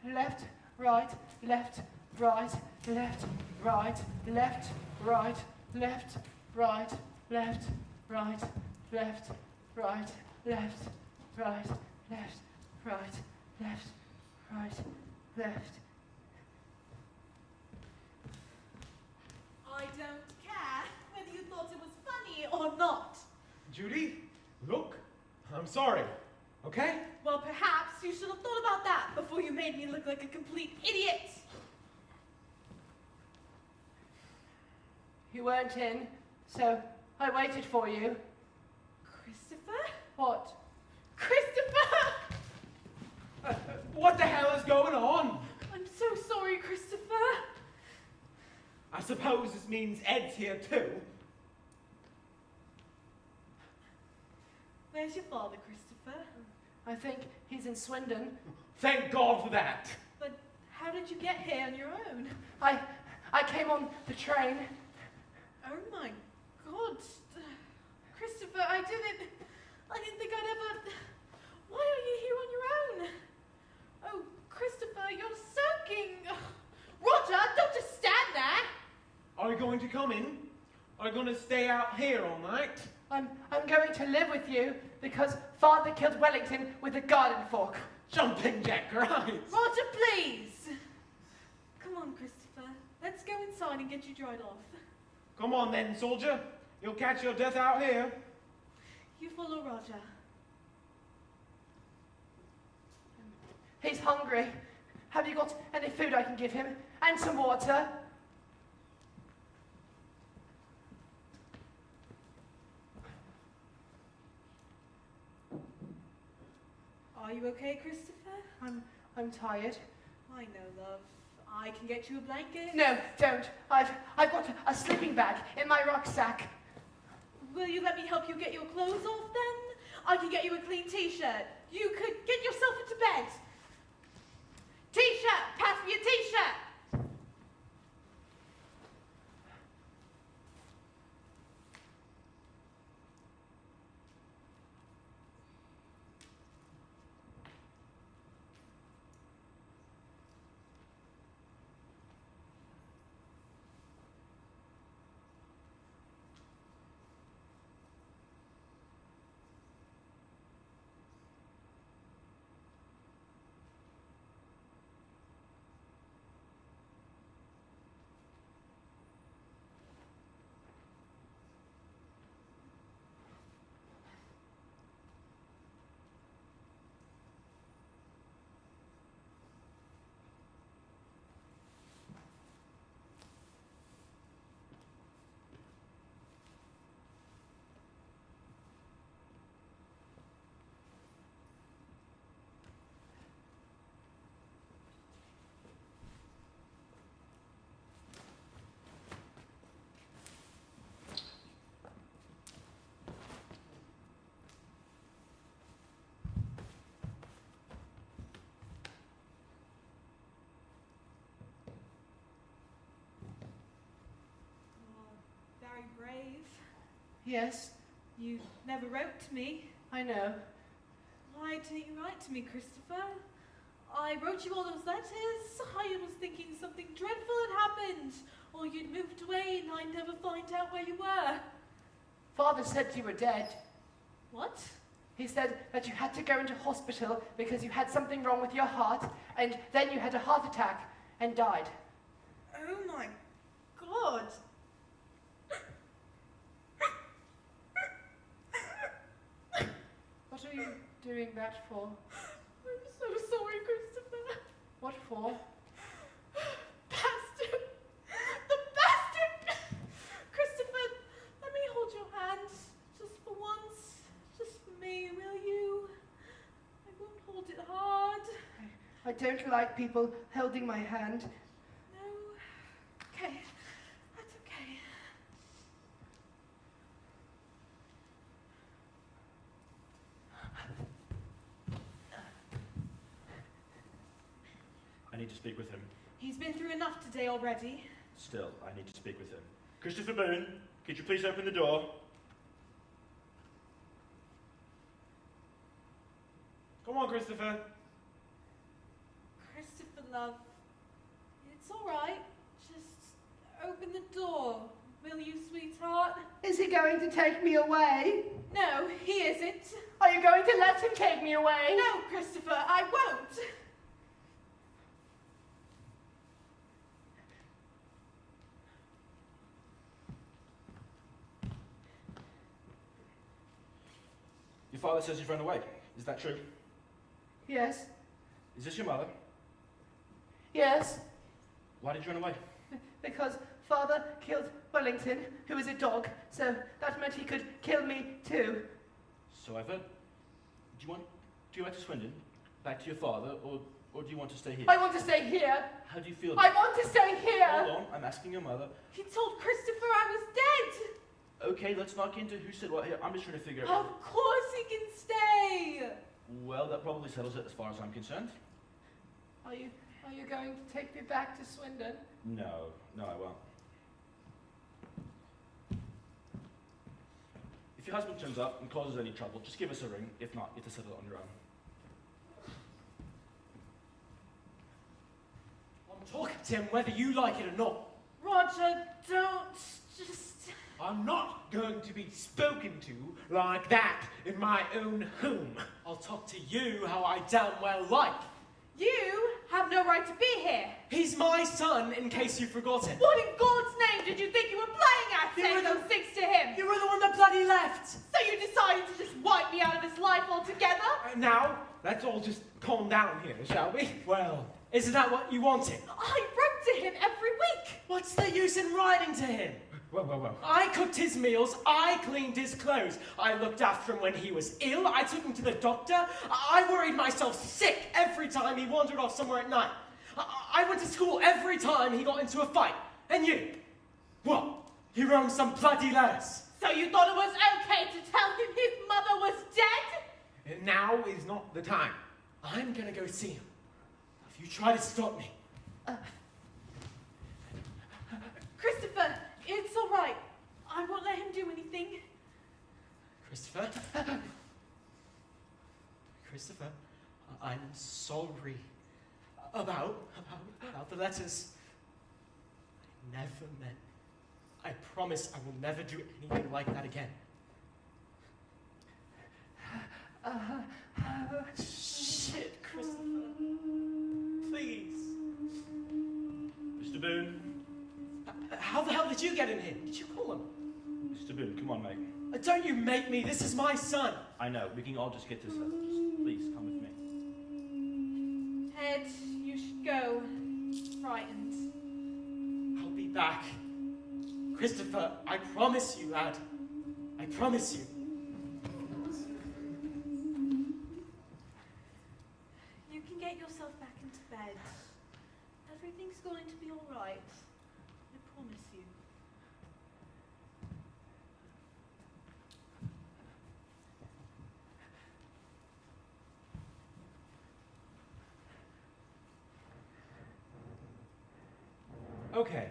Left, right, left, right, left, right, left, right, left, right, left, right, left, right, left, right, left, right, left, right, left. I don't care whether you thought it was funny or not. Judy, look, I'm sorry, okay? Well, perhaps you should have thought about that before you made me look like a complete idiot. You weren't in, so I waited for you. Christopher? What? Christopher! What the hell is going on? I'm so sorry, Christopher. I suppose this means Ed's here too. Where's your father, Christopher? I think he's in Swindon. Thank God for that. But how did you get here on your own? I came on the train. Oh my God. Christopher, I didn't think I'd ever... Why are you here on your own? Oh, Christopher, you're soaking. Roger, don't just stand there. Are you going to come in? Are you going to stay out here all night? I'm going to live with you because Father killed Wellington with a garden fork. Jumping Jack, right? Roger, please. Come on, Christopher. Let's go inside and get you dried off. Come on then, soldier. You'll catch your death out here. You follow Roger. He's hungry. Have you got any food I can give him? And some water? Are you okay, Christopher? I'm tired. I know, love. I can get you a blanket. No, don't. I've got a sleeping bag in my rucksack. Will you let me help you get your clothes off then? I can get you a clean t-shirt. You could get yourself into bed. T-shirt! Pass me a t-shirt! Very brave. Yes, You never wrote to me. I know. Why didn't you write to me, Christopher? I wrote you all those letters. I was thinking something dreadful had happened, or you'd moved away and I'd never find out where you were. Father said you were dead. What? He said that you had to go into hospital because you had something wrong with your heart, and then you had a heart attack and died. Oh my God. are you doing that for? I'm so sorry, Christopher. What for? Bastard! The bastard! Christopher, let me hold your hand. Just for once. Just for me, will you? I won't hold it hard. I don't like people holding my hand. No. Okay. That's okay. I need to speak with him. He's been through enough today already. Still, I need to speak with him. Christopher Boone, could you please open the door? Come on, Christopher. Christopher, love. It's alright. Just open the door. Will you, sweetheart? Is he going to take me away? No, he isn't. Are you going to let him take me away? No, Christopher, I won't. Your father says you've run away. Is that true? Yes. Is this your mother? Yes. Why did you run away? Because Father killed Wellington, who is a dog, so that meant he could kill me too. So I've heard. Do you go back to Swindon? Back to your father, or do you want to stay here? I want to stay here. How do you feel? I want to stay here. Hold on, I'm asking your mother. He told Christopher I was dead. Okay, let's not get into who said what here. I'm just trying to figure out. Of course he can stay. Well, that probably settles it as far as I'm concerned. Are you going to take me back to Swindon? No, I won't. If your husband turns up and causes any trouble, just give us a ring. If not, you have to settle it on your own. I'm talking to him whether you like it or not. Roger, don't just... I'm not going to be spoken to like that in my own home. I'll talk to you how I damn well like. You have no right to be here. He's my son, in case you forgot it. What in God's name did you think you were playing at, saying those things to him? You were the one that bloody left. So you decided to just wipe me out of his life altogether? Now, let's all just calm down here, shall we? Well, isn't that what you wanted? I wrote to him every week. What's the use in writing to him? Well. I cooked his meals, I cleaned his clothes, I looked after him when he was ill, I took him to the doctor, I worried myself sick every time he wandered off somewhere at night. I went to school every time he got into a fight. And you? What? You wrote him some bloody letters. So you thought it was okay to tell him his mother was dead? Now is not the time. I'm gonna go see him. If you try to stop me. Christopher, it's all right. I won't let him do anything. Christopher? Christopher, I'm sorry about the letters. I never meant. I promise I will never do anything like that again. Shit, Christopher. Please. Mr. Boone. How the hell did you get in here? Did you call him? Mr. Boone, come on, mate. Don't you make me. This is my son. I know, we can all just get this settled. Just please, come with me. Ed, you should go. Frightened. I'll be back. Christopher, I promise you, lad. I promise you. You can get yourself back into bed. Everything's going to be all right. I promise you. Okay.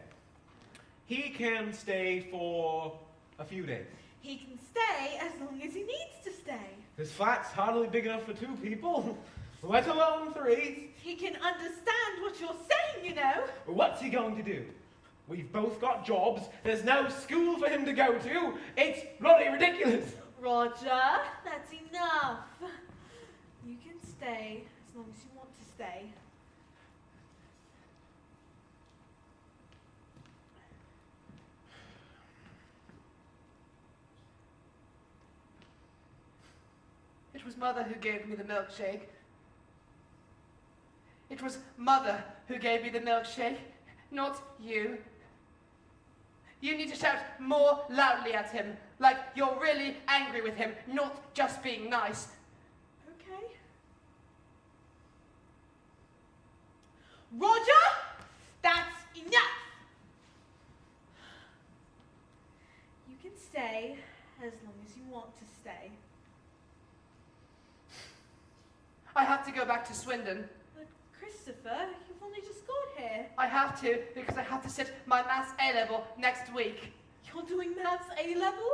He can stay for a few days. He can stay as long as he needs to stay. This flat's hardly big enough for 2 people, let alone 3. He can understand what you're saying, you know. What's he going to do? We've both got jobs. There's no school for him to go to. It's bloody ridiculous. Roger, that's enough. You can stay as long as you want to stay. It It was Mother who gave me the milkshake. It was Mother who gave me the milkshake, not you. You need to shout more loudly at him, like you're really angry with him, not just being nice. Okay. Roger, that's enough. You can stay as long as you want to stay. I have to go back to Swindon. But Christopher, you've only just got here. I have to, because I have to sit my maths A-level next week. You're doing maths A-level?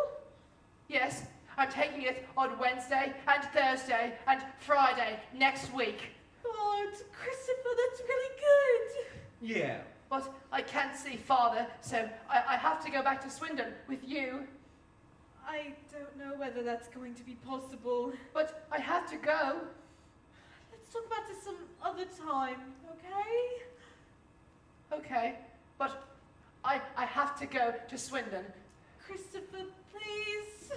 Yes, I'm taking it on Wednesday and Thursday and Friday next week. God, Christopher, that's really good. Yeah. But I can't see Father, so I have to go back to Swindon with you. I don't know whether that's going to be possible. But I have to go. Let's talk about this some other time, okay? Okay, but I have to go to Swindon. Christopher, please.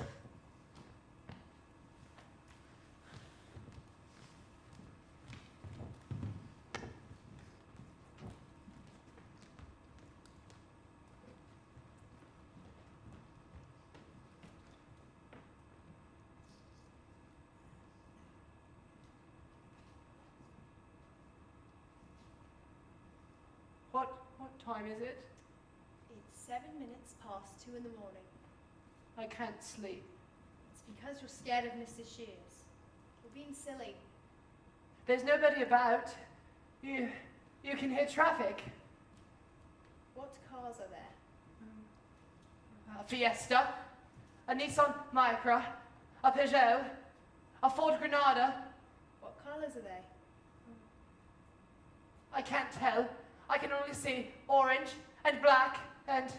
What time is it? It's 7 minutes past 2 in the morning. I can't sleep. It's because you're scared of Mr. Shears. You're being silly. There's nobody about. You can hear traffic. What cars are there? A Fiesta, a Nissan Micra, a Peugeot, a Ford Granada. What colours are they? I can't tell. I can only see orange and black and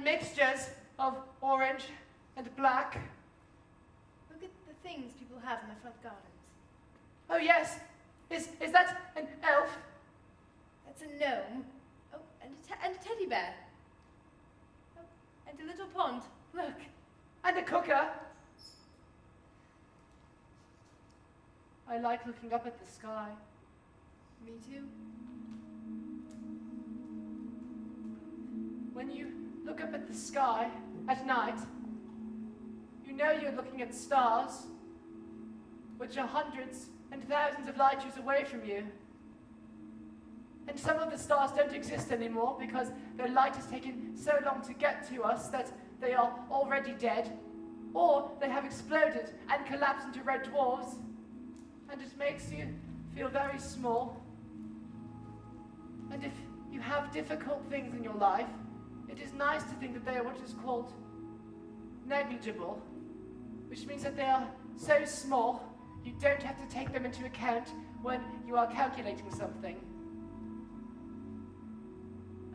mixtures of orange and black. Look at the things people have in their front gardens. Oh yes, is that an elf? That's a gnome. Oh, and a teddy bear. Oh, and a little pond. Look. And a cooker. I like looking up at the sky. Me too. When you look up at the sky at night, you know you're looking at stars, which are hundreds and thousands of light years away from you. And some of the stars don't exist anymore because their light has taken so long to get to us that they are already dead, or they have exploded and collapsed into red dwarfs, and it makes you feel very small. And if you have difficult things in your life, it is nice to think that they are what is called negligible, which means that they are so small you don't have to take them into account when you are calculating something.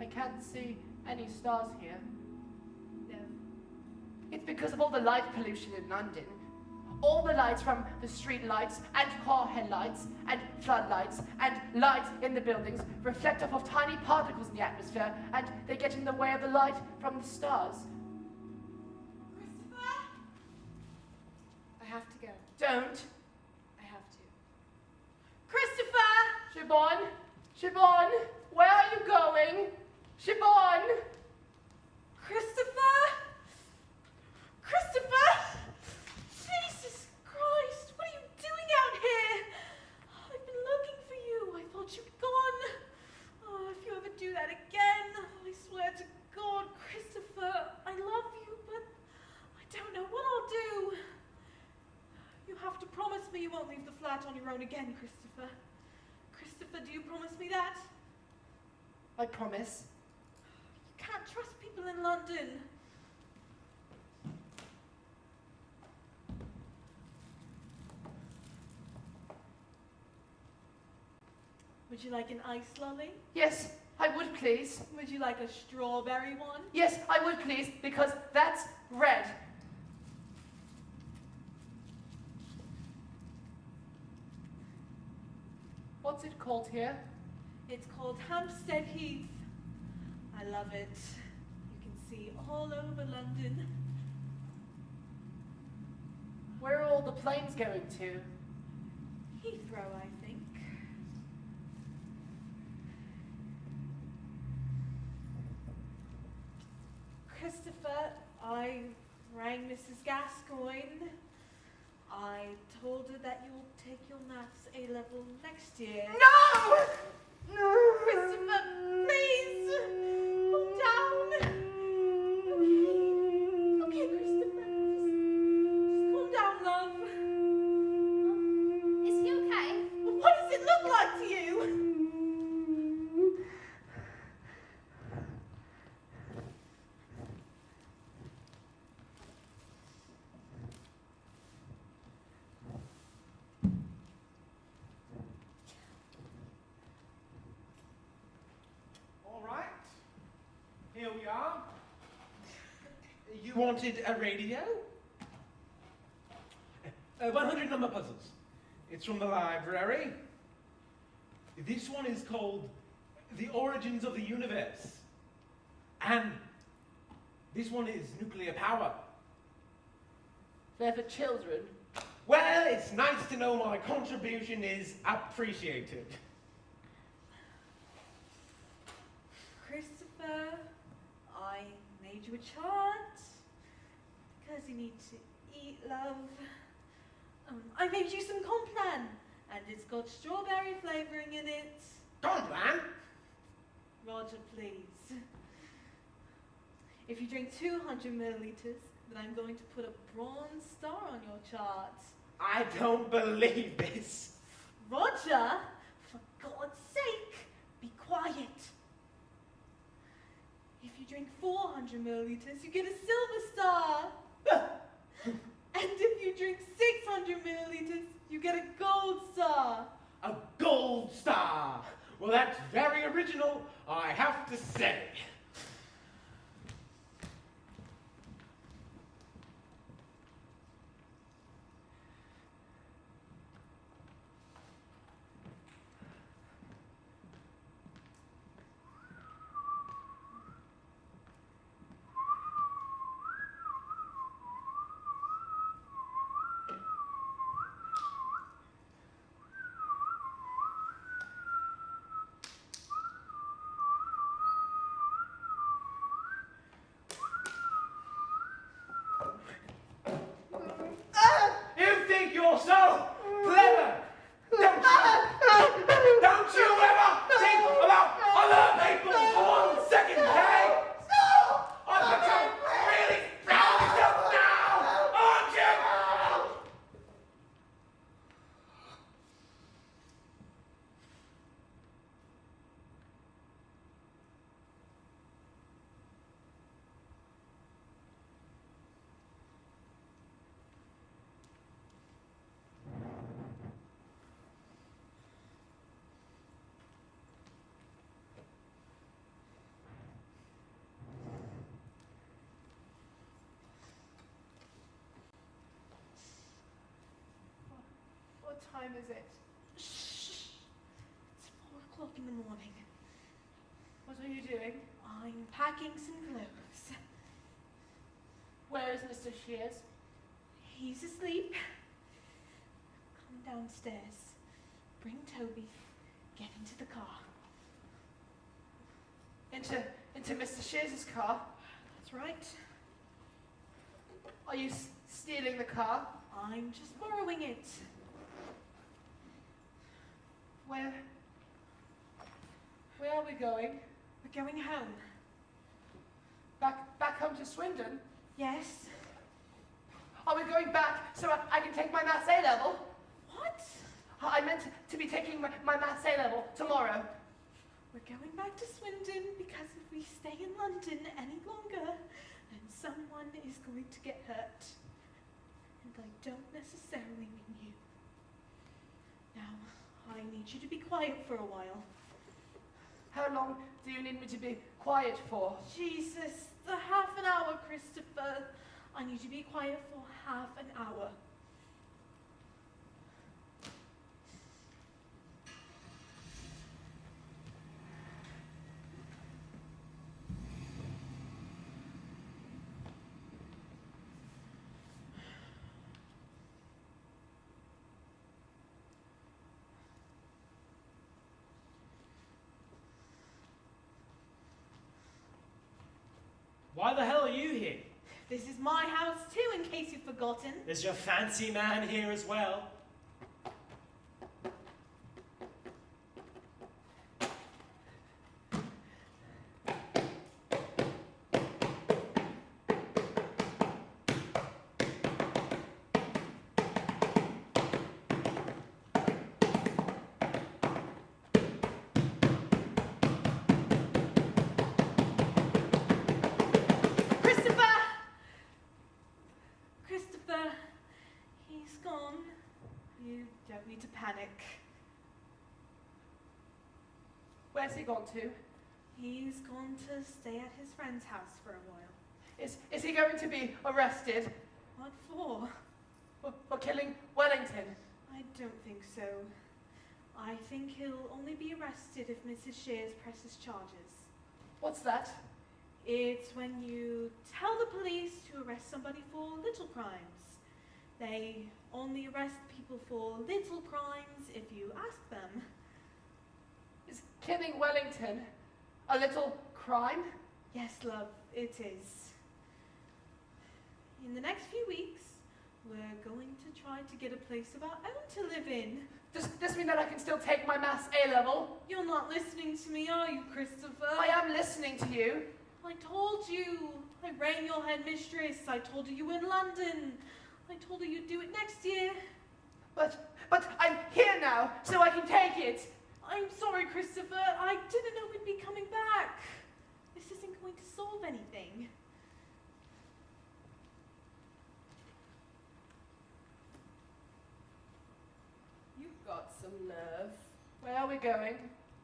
I can't see any stars here. No. It's because of all the light pollution in London. All the lights from the street lights and car headlights and floodlights and lights in the buildings reflect off of tiny particles in the atmosphere, and they get in the way of the light from the stars. Christopher? I have to go. Don't. I have to. Christopher! Siobhan! Siobhan! Where are you going? Siobhan! Christopher! Christopher! Jesus Christ, what are you doing out here? I've been looking for you. I thought you'd gone. Oh, if you ever do that again, I swear to God, Christopher, I love you, but I don't know what I'll do. You have to promise me you won't leave the flat on your own again, Christopher. Christopher, do you promise me that? I promise. You can't trust people in London. Would you like an ice lolly? Yes, I would please. Would you like a strawberry one? Yes, I would please, because that's red. What's it called here? It's called Hampstead Heath. I love it. You can see all over London. Where are all the planes going to? Heathrow, I think. Christopher, I rang Mrs. Gascoigne. I told her that you'll take your maths A-level next year. No! Christopher, please! Calm down. Okay, Christopher. Just calm down, love. Is he okay? What does it look like to you? All right. Here we are. You wanted a radio? 100 number puzzles. It's from the library. This one is called The Origins of the Universe. And this one is nuclear power. They're for children. Well, it's nice to know my contribution is appreciated. Christopher, I made you a chart because you need to eat, love. I made you some Complan, and it's got strawberry flavouring in it. Complan? Roger, please. If you drink 200 millilitres, then I'm going to put a bronze star on your chart. I don't believe this. Roger, for God's sake, be quiet. If you drink 400 millilitres, you get a silver star. And if you drink 600 millilitres, you get a gold star. A gold star. Well, that's very original, I have to say. You think you're so clever, don't you? Don't you ever think about other people for 1 second, hey? I bet you're really proud of yourself now, aren't you? What time is it? Shh. It's 4 o'clock in the morning. What are you doing? I'm packing some clothes. Where is Mr. Shears? He's asleep. Come downstairs. Bring Toby. Get into the car. Into Mr. Shears's car? That's right. Are you stealing the car? I'm just borrowing it. Where are we going? We're going home. Back home to Swindon? Yes. Are we going back so I can take my maths A-level? What? I meant to be taking my maths A-level tomorrow. We're going back to Swindon because if we stay in London any longer, then someone is going to get hurt. And I don't necessarily mean you. Now, I need you to be quiet for a while. How long do you need me to be quiet for? Jesus, the half an hour, Christopher. I need you to be quiet for half an hour. Why the hell are you here? This is my house too, in case you've forgotten. Is your fancy man here as well? Christopher, he's gone. You don't need to panic. Where's he gone to? He's gone to stay at his friend's house for a while. Is he going to be arrested? What for? For killing Wellington? I don't think so. I think he'll only be arrested if Mrs. Shears presses charges. What's that? It's when you tell the police to arrest somebody for little crimes. They only arrest people for little crimes if you ask them. Is killing Wellington a little crime? Yes, love, it is. In the next few weeks, we're going to try to get a place of our own to live in. Does this mean that I can still take my maths A-level? You're not listening to me, are you, Christopher? I am listening to you. I told you. I rang your headmistress. I told her you were in London. I told her you'd do it next year. But I'm here now, so I can take it. I'm sorry, Christopher. I didn't know we'd be coming back. This isn't going to solve anything. You've got some nerve. Where are we going?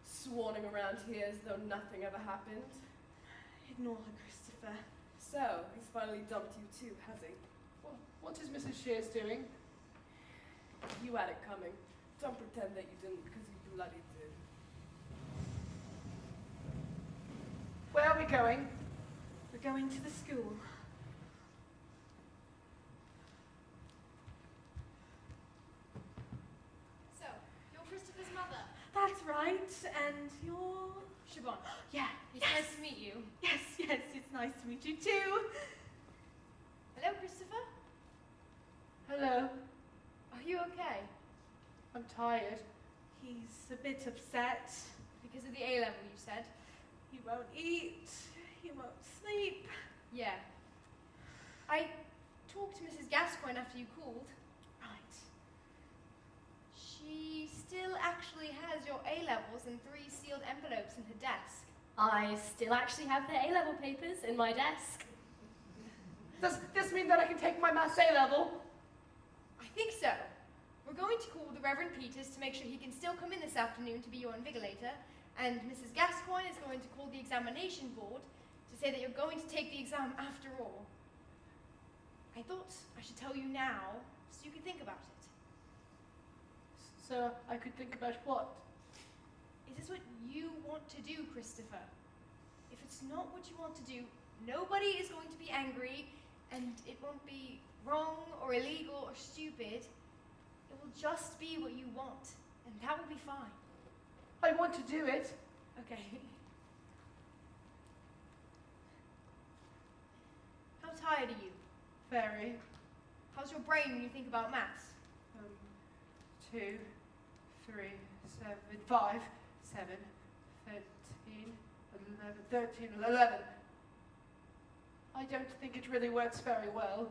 Swanning around here as though nothing ever happened. Ignore her, Christopher. So, he's finally dumped you too, has he? Well, what is Mrs. Shears doing? You had it coming. Don't pretend that you didn't, because you bloody did. Where are we going? We're going to the school. So, you're Christopher's mother. That's right. And you're... Siobhan. Yeah. It's nice to meet you. Yes, it's nice to meet you too. Hello, Christopher. Hello. Are you okay? I'm tired. He's a bit upset. Because of the A-level, you said? He won't eat. He won't sleep. Yeah. I talked to Mrs. Gascoigne after you called. Right. She still actually has your A-levels in 3 sealed envelopes in her desk. I still actually have the A-level papers in my desk. Does this mean that I can take my maths A-level? I think so. We're going to call the Reverend Peters to make sure he can still come in this afternoon to be your invigilator, and Mrs. Gascoigne is going to call the examination board to say that you're going to take the exam after all. I thought I should tell you now so you could think about it. So I could think about what? Is this what you want to do, Christopher? If it's not what you want to do, nobody is going to be angry, and it won't be wrong or illegal or stupid. It will just be what you want, and that will be fine. I want to do it. Okay. How tired are you? Very. How's your brain when you think about maths? 2, 3, 7, 5, 7, 13, 11, 11. I don't think it really works very well.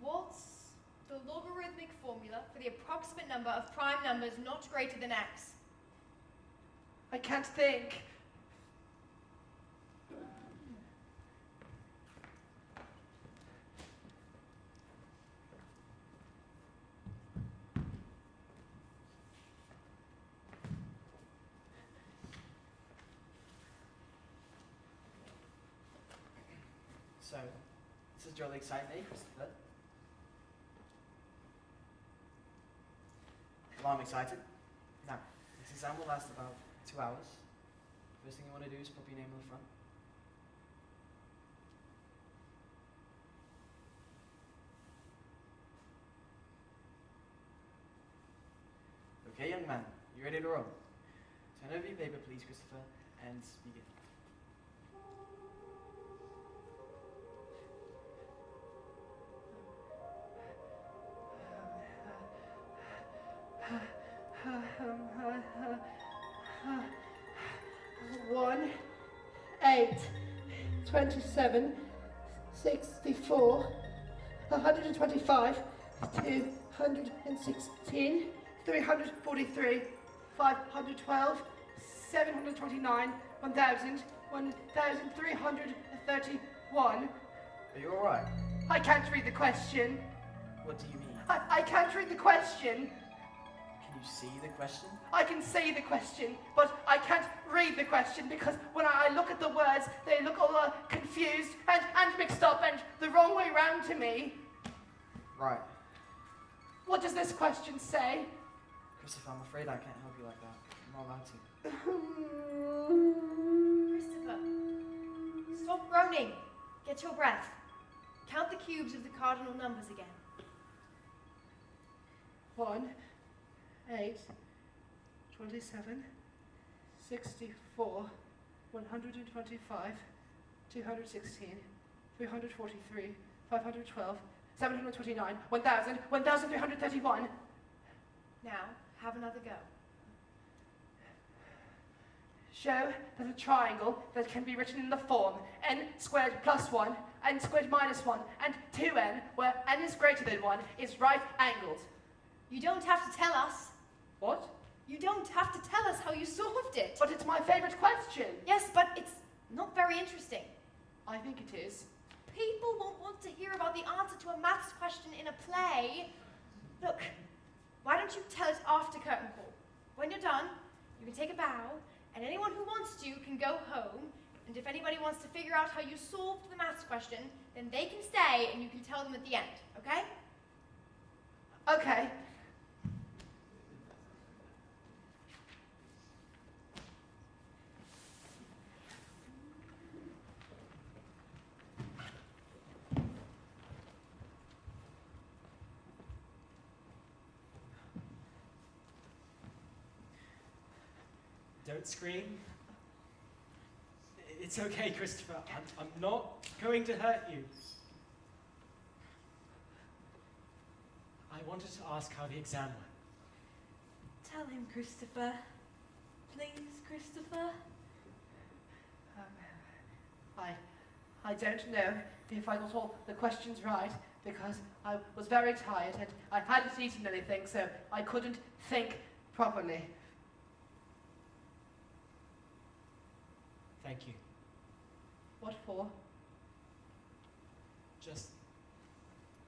What's the logarithmic formula for the approximate number of prime numbers not greater than x? I can't think. So, this is jolly exciting, Christopher. Well, I'm excited. Now, this exam will last about 2 hours. First thing you want to do is pop your name on the front. Okay, young man, you ready to roll? Turn over your paper, please, Christopher, and begin. 1, 8, 27, 64, 125, 216, 343, 512, 729, 1,000, 1,331. Are you alright? I can't read the question. What do you mean? I can't read the question. Can you see the question? I can see the question, but I can't read the question because when I look at the words, they look all confused and mixed up and the wrong way round to me. Right. What does this question say? Christopher, I'm afraid I can't help you like that. I'm not allowed to. Christopher, stop groaning. Get your breath. Count the cubes of the cardinal numbers again. 1, 8, 27, 64, 125, 216, 343, 512, 729, 1,000, 1,331. Now, have another go. Show that a triangle that can be written in the form n squared plus 1, n squared minus 1, and 2n, where n is greater than 1, is right angled. You don't have to tell us. What? You don't have to tell us how you solved it. But it's my favourite question. Yes, but it's not very interesting. I think it is. People won't want to hear about the answer to a maths question in a play. Look, why don't you tell it after curtain call? When you're done, you can take a bow, and anyone who wants to can go home, and if anybody wants to figure out how you solved the maths question, then they can stay and you can tell them at the end, okay? Okay. Don't scream. It's okay, Christopher. I'm not going to hurt you. I wanted to ask how the exam went. Tell him, Christopher. Please, Christopher. I don't know if I got all the questions right because I was very tired and I hadn't eaten anything, so I couldn't think properly. Thank you. What for? Just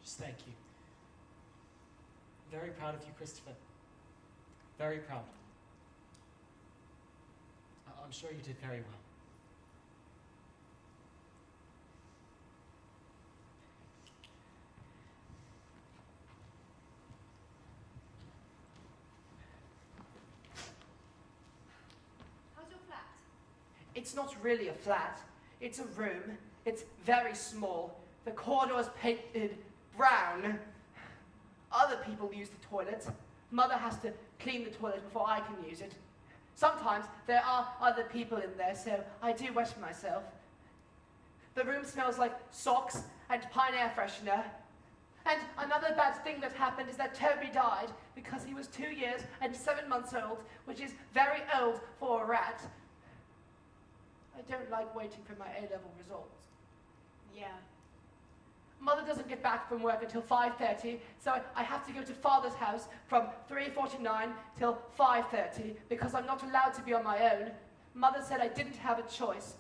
thank you. Very proud of you, Christopher. Very proud. I'm sure you did very well. How's your flat? It's not really a flat. It's a room. It's very small. The corridor is painted brown. Other people use the toilet. Mother has to clean the toilet before I can use it. Sometimes there are other people in there, so I do wet myself. The room smells like socks and pine air freshener. And another bad thing that happened is that Toby died because he was 2 years and 7 months old, which is very old for a rat. I don't like waiting for my A-level results. Yeah. Mother doesn't get back from work until 5:30, so I have to go to Father's house from 3:49 till 5:30 because I'm not allowed to be on my own. Mother said I didn't have a choice.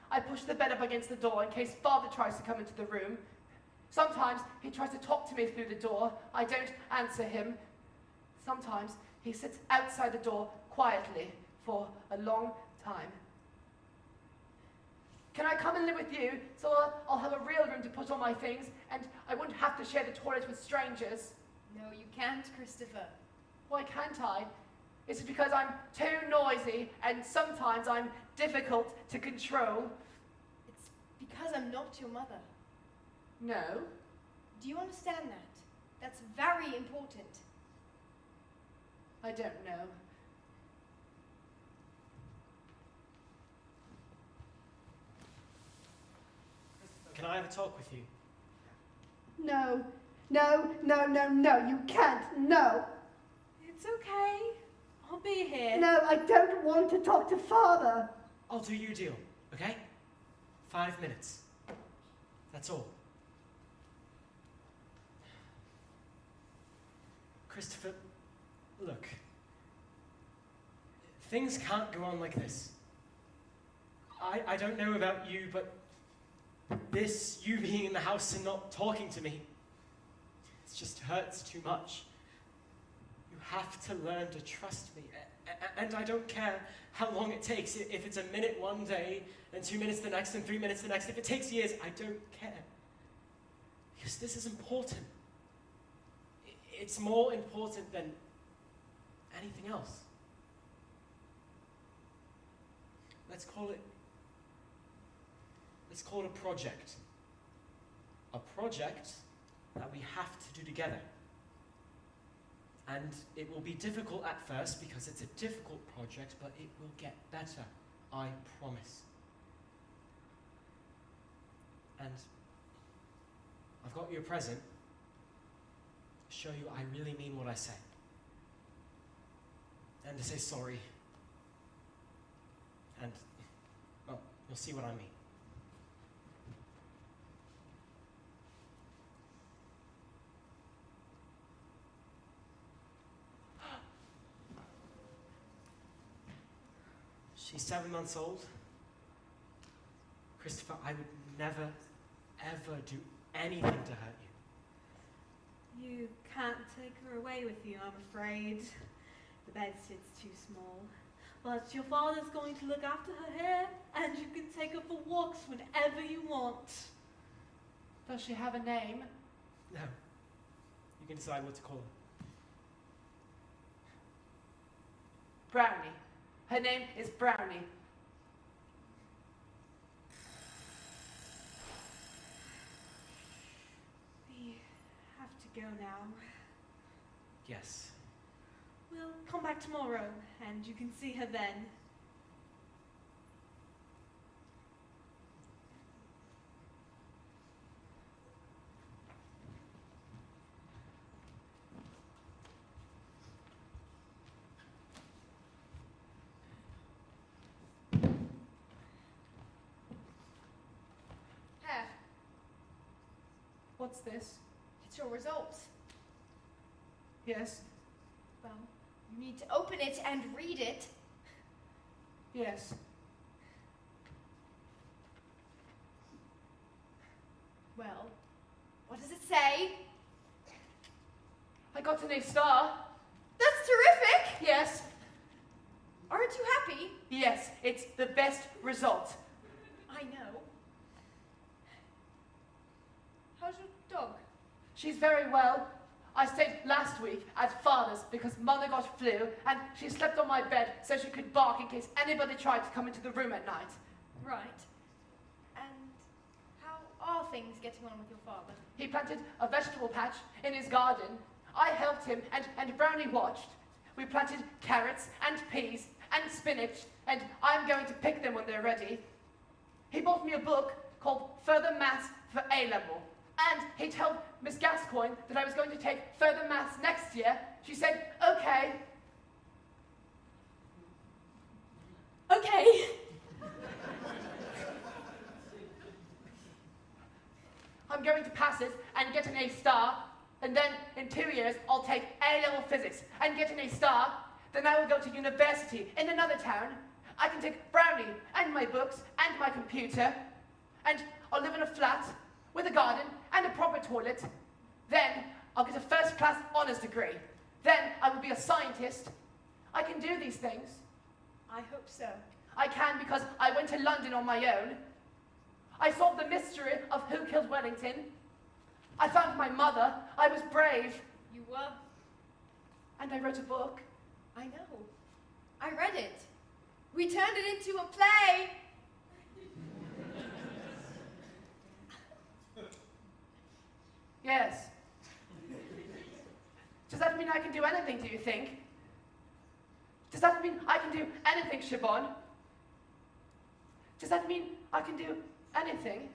I push the bed up against the door in case Father tries to come into the room. Sometimes he tries to talk to me through the door. I don't answer him. Sometimes he sits outside the door quietly for a long time. Can I come and live with you so I'll have a real room to put all my things and I wouldn't have to share the toilet with strangers? No, you can't, Christopher. Why can't I? Is it because I'm too noisy and sometimes I'm difficult to control? It's because I'm not your mother. No. Do you understand that? That's very important. I don't know. Can I have a talk with you? No. No, no, no, no, you can't. No. It's It's okay. I'll be here. No, I don't want to talk to Father. I'll do you a deal, okay? 5 minutes. That's all. Christopher, look. Things can't go on like this. I don't know about you, but you being in the house and not talking to me, it just hurts too much. You have to learn to trust me. And I don't care how long it takes. If it's a minute one day, then 2 minutes the next, and 3 minutes the next. If it takes years, I don't care. Because this is important. It's more important than anything else. Let's call it a project. A project that we have to do together. And it will be difficult at first because it's a difficult project, but it will get better, I promise. And I've got you a present to show you I really mean what I say. And to say sorry. And, well, you'll see what I mean. She's 7 months old. Christopher, I would never, ever do anything to hurt you. You can't take her away with you, I'm afraid. The bedstead's too small. But your father's going to look after her here, and you can take her for walks whenever you want. Does she have a name? No. You can decide what to call her. Brownie. Her name is Brownie. We have to go now. Yes. We'll come back tomorrow, and you can see her then. Here, What's this? it's your results. Yes. Well, you need to open it and read it. Yes. Well, what does it say? I got an A star. That's terrific! Yes. Aren't you happy? Yes, it's the best result. I know. How's your dog? She's very well. I stayed last week at Father's because Mother got flu and she slept on my bed so she could bark in case anybody tried to come into the room at night. Right. And how are things getting on with your father? He planted a vegetable patch in his garden. I helped him and Brownie watched. We planted carrots and peas and spinach and I'm going to pick them when they're ready. He bought me a book called Further Maths for A-Level. And he told Miss Gascoigne that I was going to take further maths next year. She said, okay. Okay. I'm going to pass it and get an A star. And then in 2 years, I'll take A-level physics and get an A star. Then I will go to university in another town. I can take Brownie and my books and my computer. And I'll live in a flat with a garden and a proper toilet. Then I'll get a first-class honours degree. Then I will be a scientist. I can do these things. I hope so. I can because I went to London on my own. I solved the mystery of who killed Wellington. I found my mother. I was brave. You were? And I wrote a book. I know. I read it. We turned it into a play. Yes. Does that mean I can do anything, do you think? Does that mean I can do anything, Siobhan? Does that mean I can do anything?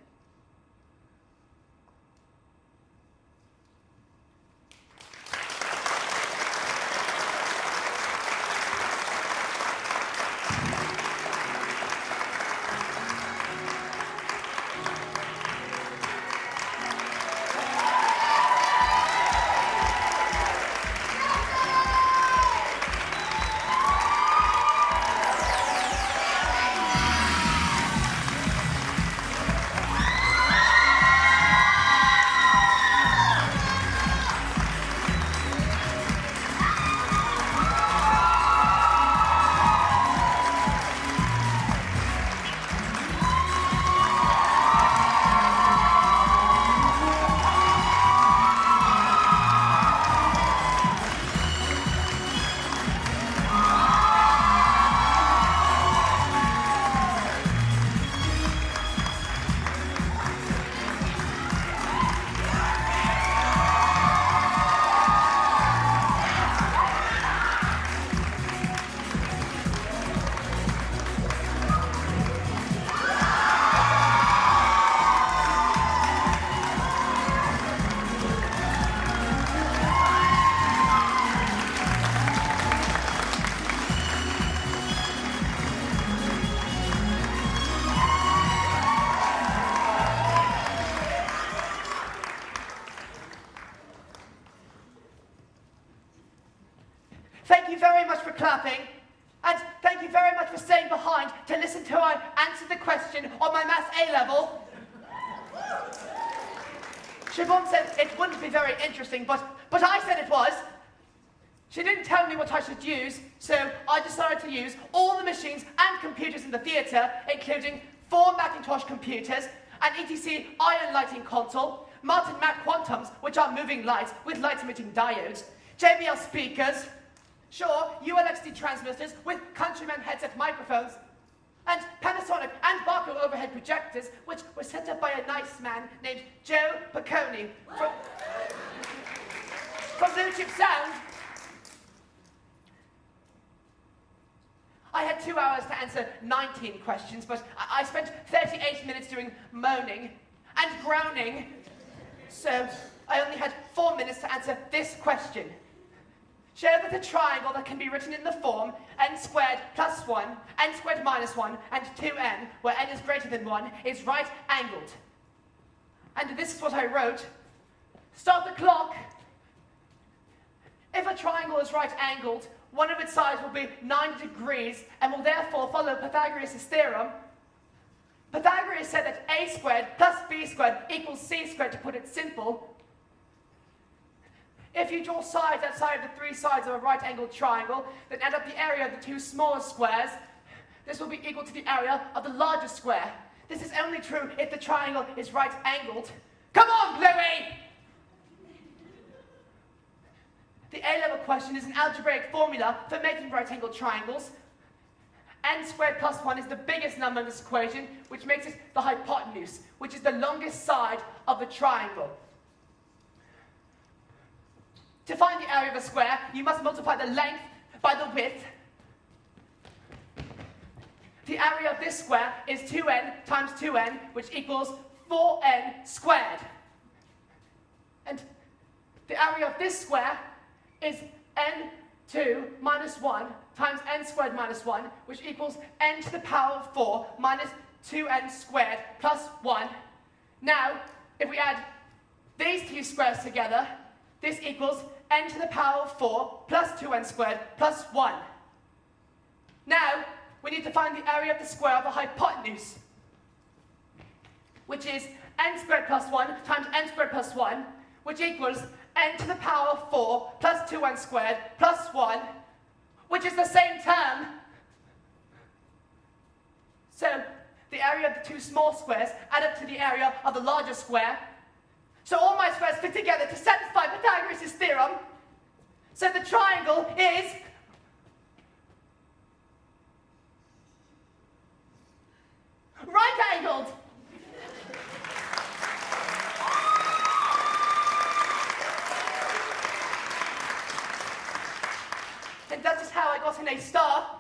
Thank you very much for clapping. And thank you very much for staying behind to listen to I answer the question on my Maths A-level. Siobhan said it wouldn't be very interesting, but I said it was. She didn't tell me what I should use, so I decided to use all the machines and computers in the theatre, including 4 Macintosh computers, an ETC ion lighting console, Martin Mac Quantums, which are moving lights with light-emitting diodes, JBL speakers, Shure ULXD transmitters with Countryman headset microphones, and Panasonic and Barco overhead projectors, which were set up by a nice man named Joe Piccone from Blue Chip Sound. I had 2 hours to answer 19 questions, but I spent 38 minutes doing moaning and groaning, so I only had 4 minutes to answer this question. Show that a triangle that can be written in the form n squared plus 1, n squared minus 1, and 2n, where n is greater than 1, is right-angled. And this is what I wrote. Start the clock. If a triangle is right-angled, one of its sides will be 90 degrees and will therefore follow Pythagoras' theorem. Pythagoras said that a squared plus b squared equals c squared, to put it simple. If you draw sides outside of the 3 sides of a right-angled triangle, then add up the area of the 2 smaller squares, this will be equal to the area of the larger square. This is only true if the triangle is right-angled. Come on, Bluey! The A-level question is an algebraic formula for making right-angled triangles. N squared plus 1 is the biggest number in this equation, which makes it the hypotenuse, which is the longest side of the triangle. To find the area of a square, you must multiply the length by the width. The area of this square is 2n times 2n, which equals 4n squared. And the area of this square is n2 minus 1 times n squared minus 1, which equals n to the power of 4 minus 2n squared plus 1. Now, if we add these 2 squares together, this equals n to the power of 4 plus 2n squared plus 1. Now, we need to find the area of the square of a hypotenuse, which is n squared plus 1 times n squared plus 1, which equals n to the power of 4 plus 2n squared plus 1, which is the same term. So, the area of the 2 small squares add up to the area of the larger square. So all my squares fit together to satisfy Pythagoras' theorem. So the triangle is right-angled. And that is how I got an A star.